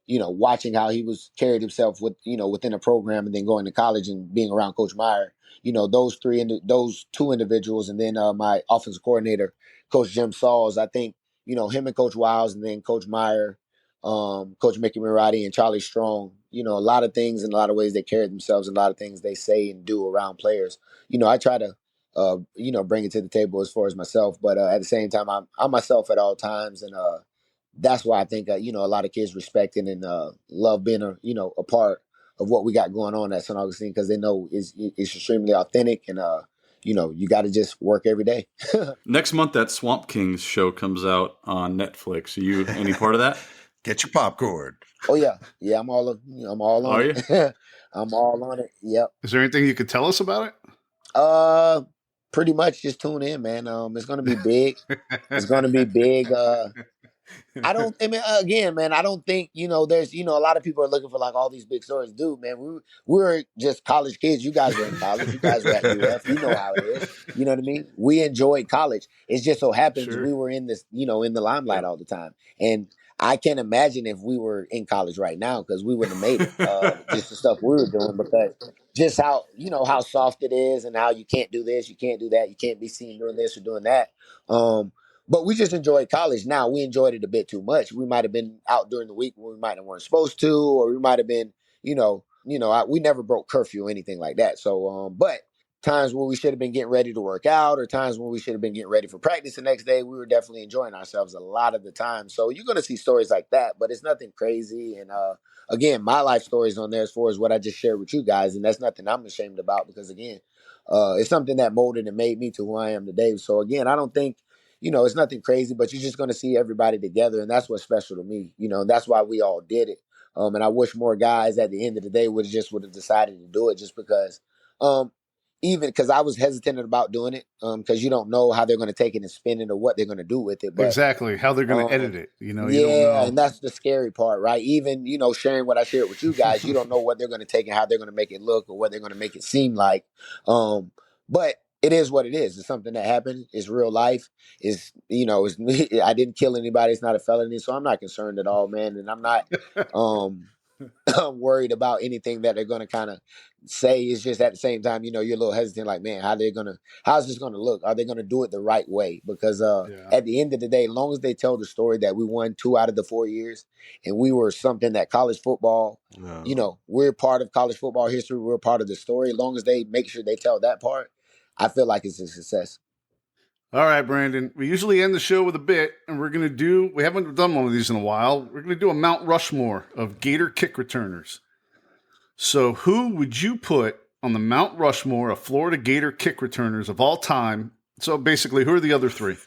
you know, watching how he carried himself within a program and then going to college and being around Coach Meyer, you know, those two individuals and then my offensive coordinator, Coach Jim Sauls, I think, you know, him and Coach Wiles and then Coach Meyer, Coach Mickey Marotti and Charlie Strong, you know, a lot of things in a lot of ways they carry themselves and a lot of things they say and do around players. You know, I try to, you know, bring it to the table as far as myself, but at the same time, I'm myself at all times. And that's why I think, you know, a lot of kids respect it and love being a part of what we got going on at St. Augustine because they know it's extremely authentic and, you know, you got to just work every day. Next month, that Swamp Kings show comes out on Netflix. Are you any part of that? Get your popcorn. Oh yeah, I'm all on it. I'm all on it. Yep. Is there anything you could tell us about it? Pretty much just tune in, man. It's gonna be big. It's gonna be big. Again, man, I don't think, you know, there's, you know, a lot of people are looking for like all these big stories. Dude, man, we're just college kids. You guys were in college. You guys were at UF. You know how it is. You know what I mean? We enjoyed college. It just so happens we were in this, you know, in the limelight all the time. And I can't imagine if we were in college right now because we wouldn't have made it. Just the stuff we were doing because just how, you know, how soft it is and how you can't do this, you can't do that, you can't be seen doing this or doing that. But we just enjoyed college. Now, we enjoyed it a bit too much. We might have been out during the week when we might have weren't supposed to, or we might have been, we never broke curfew or anything like that. So, but times where we should have been getting ready to work out or times when we should have been getting ready for practice the next day, we were definitely enjoying ourselves a lot of the time. So you're going to see stories like that, but it's nothing crazy. And again, my life story is on there as far as what I just shared with you guys. And that's nothing I'm ashamed about because, again, it's something that molded and made me to who I am today. So, again, I don't think, it's nothing crazy, but you're just going to see everybody together. And that's what's special to me. That's why we all did it. And I wish more guys at the end of the day would have decided to do it, just because, even because I was hesitant about doing it, because you don't know how they're going to take it and spin it or what they're going to do with it. But, exactly. How they're going to edit it. You don't know. Yeah, and that's the scary part, right? Even, sharing what I shared with you guys, you don't know what they're going to take and how they're going to make it look or what they're going to make it seem like. But it is what it is. It's something that happened. It's real life. I didn't kill anybody. It's not a felony, so I'm not concerned at all, man. And I'm not worried about anything that they're going to kind of say. It's just at the same time, you're a little hesitant, like, man, how's this going to look? Are they going to do it the right way? Because at the end of the day, as long as they tell the story that we won 2 out of the 4 years and we were something that college football, we're part of college football history. We're part of the story. As long as they make sure they tell that part, I feel like it's a success. All right, Brandon. We usually end the show with a bit, and we haven't done one of these in a while. We're going to do a Mount Rushmore of Gator kick returners. So who would you put on the Mount Rushmore of Florida Gator kick returners of all time? So basically, who are the other 3?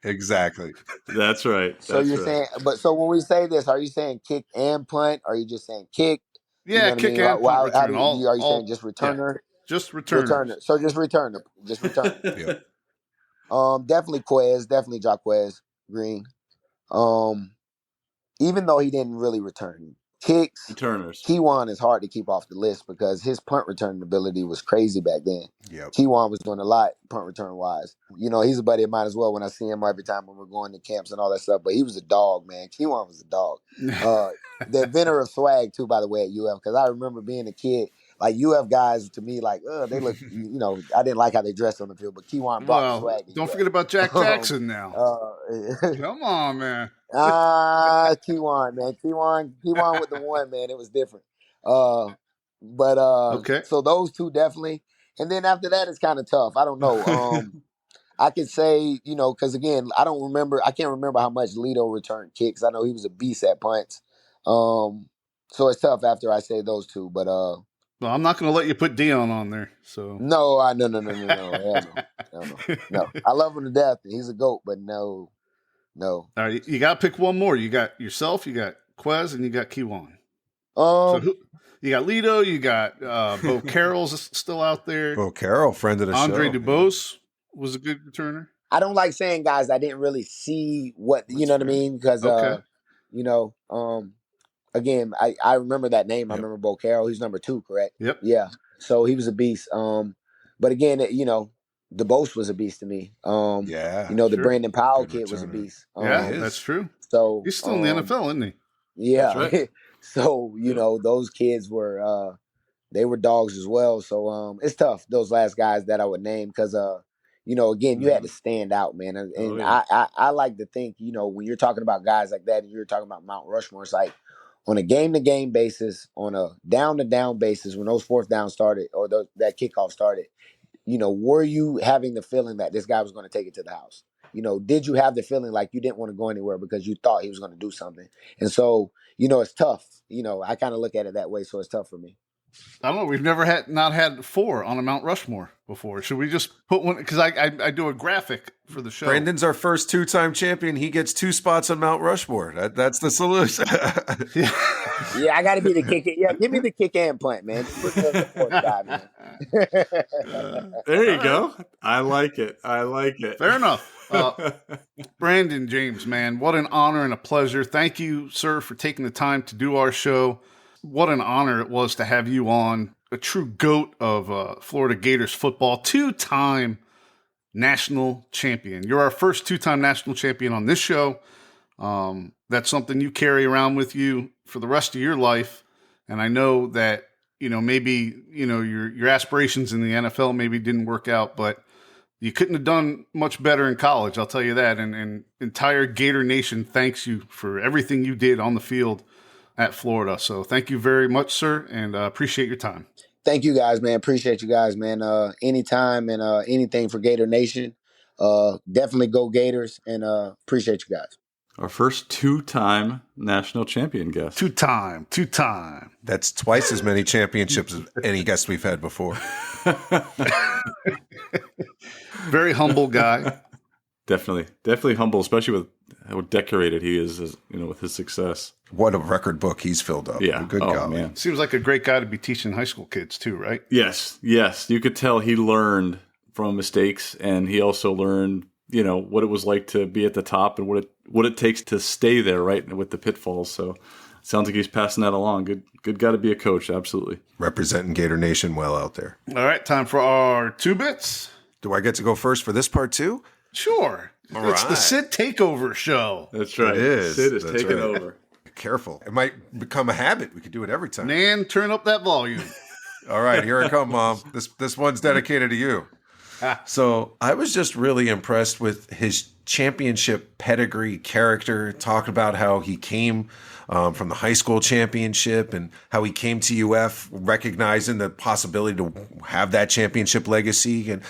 Exactly. That's right. So you're saying, so when we say this, are you saying kick and punt? Or are you just saying kick? Yeah, kick and punt return. Are you saying just returner? Yeah, just returner. So just returner. Just returner. Yeah. Definitely Quez. Definitely Jaquez Green. Even though he didn't really return kicks, returners. Keywan is hard to keep off the list because his punt return ability was crazy back then. Yep. Keywan was doing a lot punt return wise. He's a buddy of mine as well. When I see him every time when we're going to camps and all that stuff, but he was a dog, man. Keywan was a dog. The inventor of swag too, by the way, at UF, because I remember being a kid. Like UF guys, to me, like they look. I didn't like how they dressed on the field, but Keywan brought swag. Don't forget about Jack Jackson now. Come on, man. Keywan, man. Keywan with the one, man. It was different. Okay. So those 2 definitely, and then after that, it's kind of tough. I don't know. I could say, because again, I can't remember how much Lito returned kicks. I know he was a beast at punts. So it's tough after I say those 2, but well, I'm not going to let you put Dion on there. So no. I love him to death. He's a GOAT, but no. All right, you got to pick one more. You got yourself, you got Quez, and you got Keywan. You got Lito, you got Bo Carroll's still out there. Bo Carroll, friend of the Andre show. DuBose was a good returner. I don't like saying guys I didn't really see what what I mean, because again, I remember that name. Yep. I remember Bo Carroll. He's number 2, correct? Yep. Yeah. So he was a beast. But again, DuBose was a beast to me. The Brandon Powell kid was a beast. That's true. So he's still in the NFL, isn't he? Yeah. Right. So those kids were they were dogs as well. So it's tough, those last guys that I would name, because again, you had to stand out, man. And I like to think, when you're talking about guys like that and you're talking about Mount Rushmore, it's like on a game-to-game basis, on a down-to-down basis, when those 4th downs started or that kickoff started, were you having the feeling that this guy was going to take it to the house? Did you have the feeling like you didn't want to go anywhere because you thought he was going to do something? And so, it's tough. I kind of look at it that way, so it's tough for me. I don't know. We've never had 4 on a Mount Rushmore before. Should we just put one? Because I do a graphic for the show. Brandon's our first 2-time champion. He gets 2 spots on Mount Rushmore. That's the solution. Yeah, I got to be the kick. Yeah, give me the kick and punt, man. Put me on the 4th guy, man. There you go. I like it. Fair enough. Brandon James, man, what an honor and a pleasure. Thank you, sir, for taking the time to do our show. What an honor it was to have you on, a true GOAT of Florida Gators football, 2-time national champion. You're our first 2-time national champion on this show. That's something you carry around with you for the rest of your life. And I know that, maybe, your aspirations in the NFL maybe didn't work out, but you couldn't have done much better in college, I'll tell you that. And entire Gator Nation thanks you for everything you did on the field at Florida. So thank you very much, sir, and appreciate your time. Thank you guys, man. Appreciate you guys, man. Anytime and anything for Gator Nation. Definitely go Gators, and appreciate you guys. Our first 2-time national champion guest. Two-time. That's twice as many championships as any guest we've had before. Very humble guy. Definitely humble, especially with how decorated he is, with his success. What a record book he's filled up. Yeah. Good guy. Man. Seems like a great guy to be teaching high school kids too, right? Yes. You could tell he learned from mistakes, and he also learned, what it was like to be at the top and what it takes to stay there, right, with the pitfalls. So it sounds like he's passing that along. Good guy to be a coach, absolutely. Representing Gator Nation well out there. All right, time for our 2 bits. Do I get to go first for this part too? Sure. It's the Sid Takeover show. That's right. It is. Sid is taking over. Careful. It might become a habit. We could do it every time. Nan, turn up that volume. All right, here I come, Mom. This one's dedicated to you. So I was just really impressed with his championship pedigree, character. Talked about how he came from the high school championship and how he came to UF recognizing the possibility to have that championship legacy and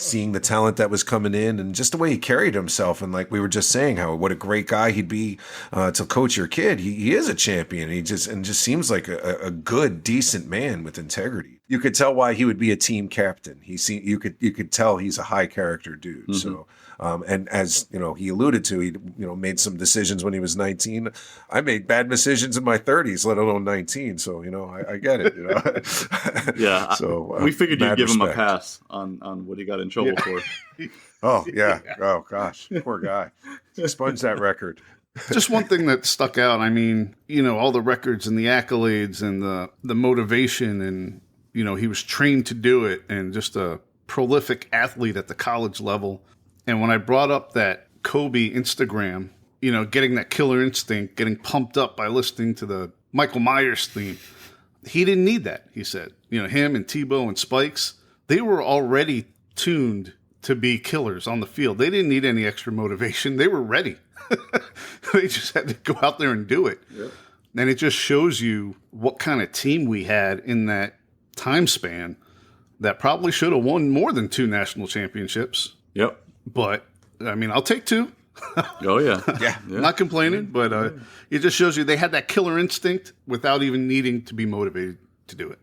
seeing the talent that was coming in and just the way he carried himself. And like we were just saying, what a great guy he'd be to coach your kid. He is a champion. He just seems like a good, decent man with integrity. You could tell why he would be a team captain. You could tell he's a high character dude. Mm-hmm. So, and as he alluded to, he made some decisions when he was 19. I made bad decisions in my 30s, let alone 19. So I get it. Yeah. So we figured you'd give him a pass on what he got in trouble for. Oh yeah. Oh gosh, poor guy. Expunged that record. Just one thing that stuck out. I mean, all the records and the accolades and the motivation and. He was trained to do it and just a prolific athlete at the college level. And when I brought up that Kobe Instagram, getting that killer instinct, getting pumped up by listening to the Michael Myers theme, he didn't need that, he said. Him and Tebow and Spikes, they were already tuned to be killers on the field. They didn't need any extra motivation. They were ready. They just had to go out there and do it. Yep. And it just shows you what kind of team we had in that time span that probably should have won more than 2 national championships. Yep. But, I mean, I'll take 2. Oh, yeah. Yeah. Not complaining, but it just shows you they had that killer instinct without even needing to be motivated to do it.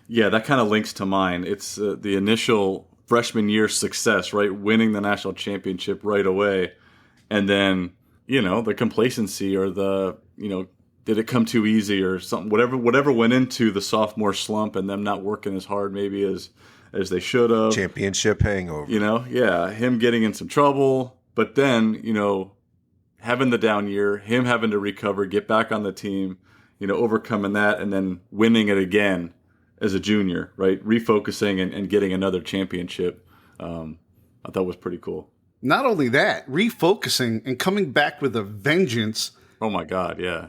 Yeah, that kind of links to mine. It's the initial freshman year success, right? Winning the national championship right away. And then, the complacency or did it come too easy or something? Whatever went into the sophomore slump and them not working as hard maybe as they should have. Championship hangover. Him getting in some trouble, but then having the down year, him having to recover, get back on the team, overcoming that, and then winning it again as a junior, right? Refocusing and getting another championship. I thought was pretty cool. Not only that, refocusing and coming back with a vengeance. Oh my God, yeah.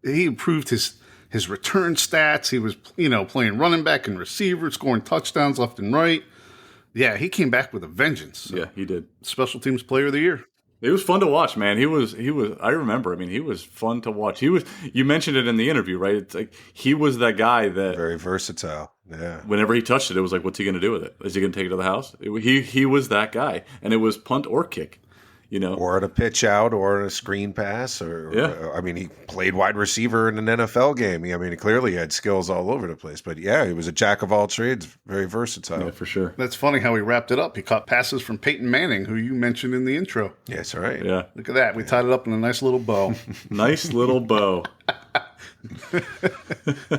He improved his return stats. He was, playing running back and receiver, scoring touchdowns left and right. Yeah, he came back with a vengeance. So. Yeah, he did. Special teams player of the year. It was fun to watch, man. He was. I remember. I mean, he was fun to watch. You mentioned it in the interview, right? It's like he was that guy that very versatile. Yeah. Whenever he touched it was like, what's he going to do with it? Is he going to take it to the house? He was that guy, and it was punt or kick. Or at a pitch out or a screen pass. He played wide receiver in an NFL game. He clearly had skills all over the place. But yeah, he was a jack of all trades, very versatile. Yeah, for sure. That's funny how he wrapped it up. He caught passes from Peyton Manning, who you mentioned in the intro. Yes, right. Yeah. Look at that. We tied it up in a nice little bow. Nice little bow.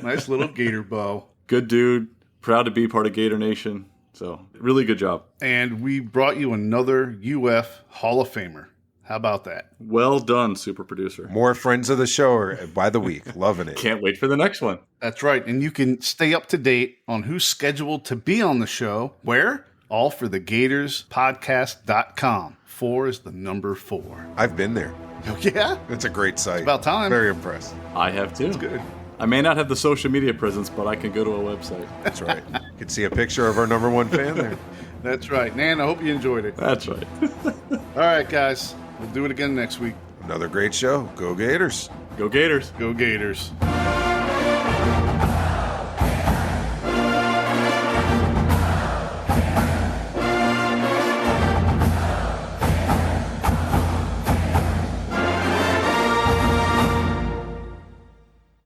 Nice little Gator bow. Good dude. Proud to be part of Gator Nation. So, really good job. And we brought you another UF Hall of Famer. How about that? Well done, super producer. More friends of the show by the week. Loving it. Can't wait for the next one. That's right. And you can stay up to date on who's scheduled to be on the show. Where? allforthegatorspodcast.com. 4 is the number 4. I've been there. Oh, yeah? It's a great site. It's about time. Very impressed. I have too. It's good. I may not have the social media presence, but I can go to a website. That's right. You can see a picture of our number 1 fan there. That's right. Nan, I hope you enjoyed it. That's right. All right, guys. We'll do it again next week. Another great show. Go Gators. Go Gators. Go Gators.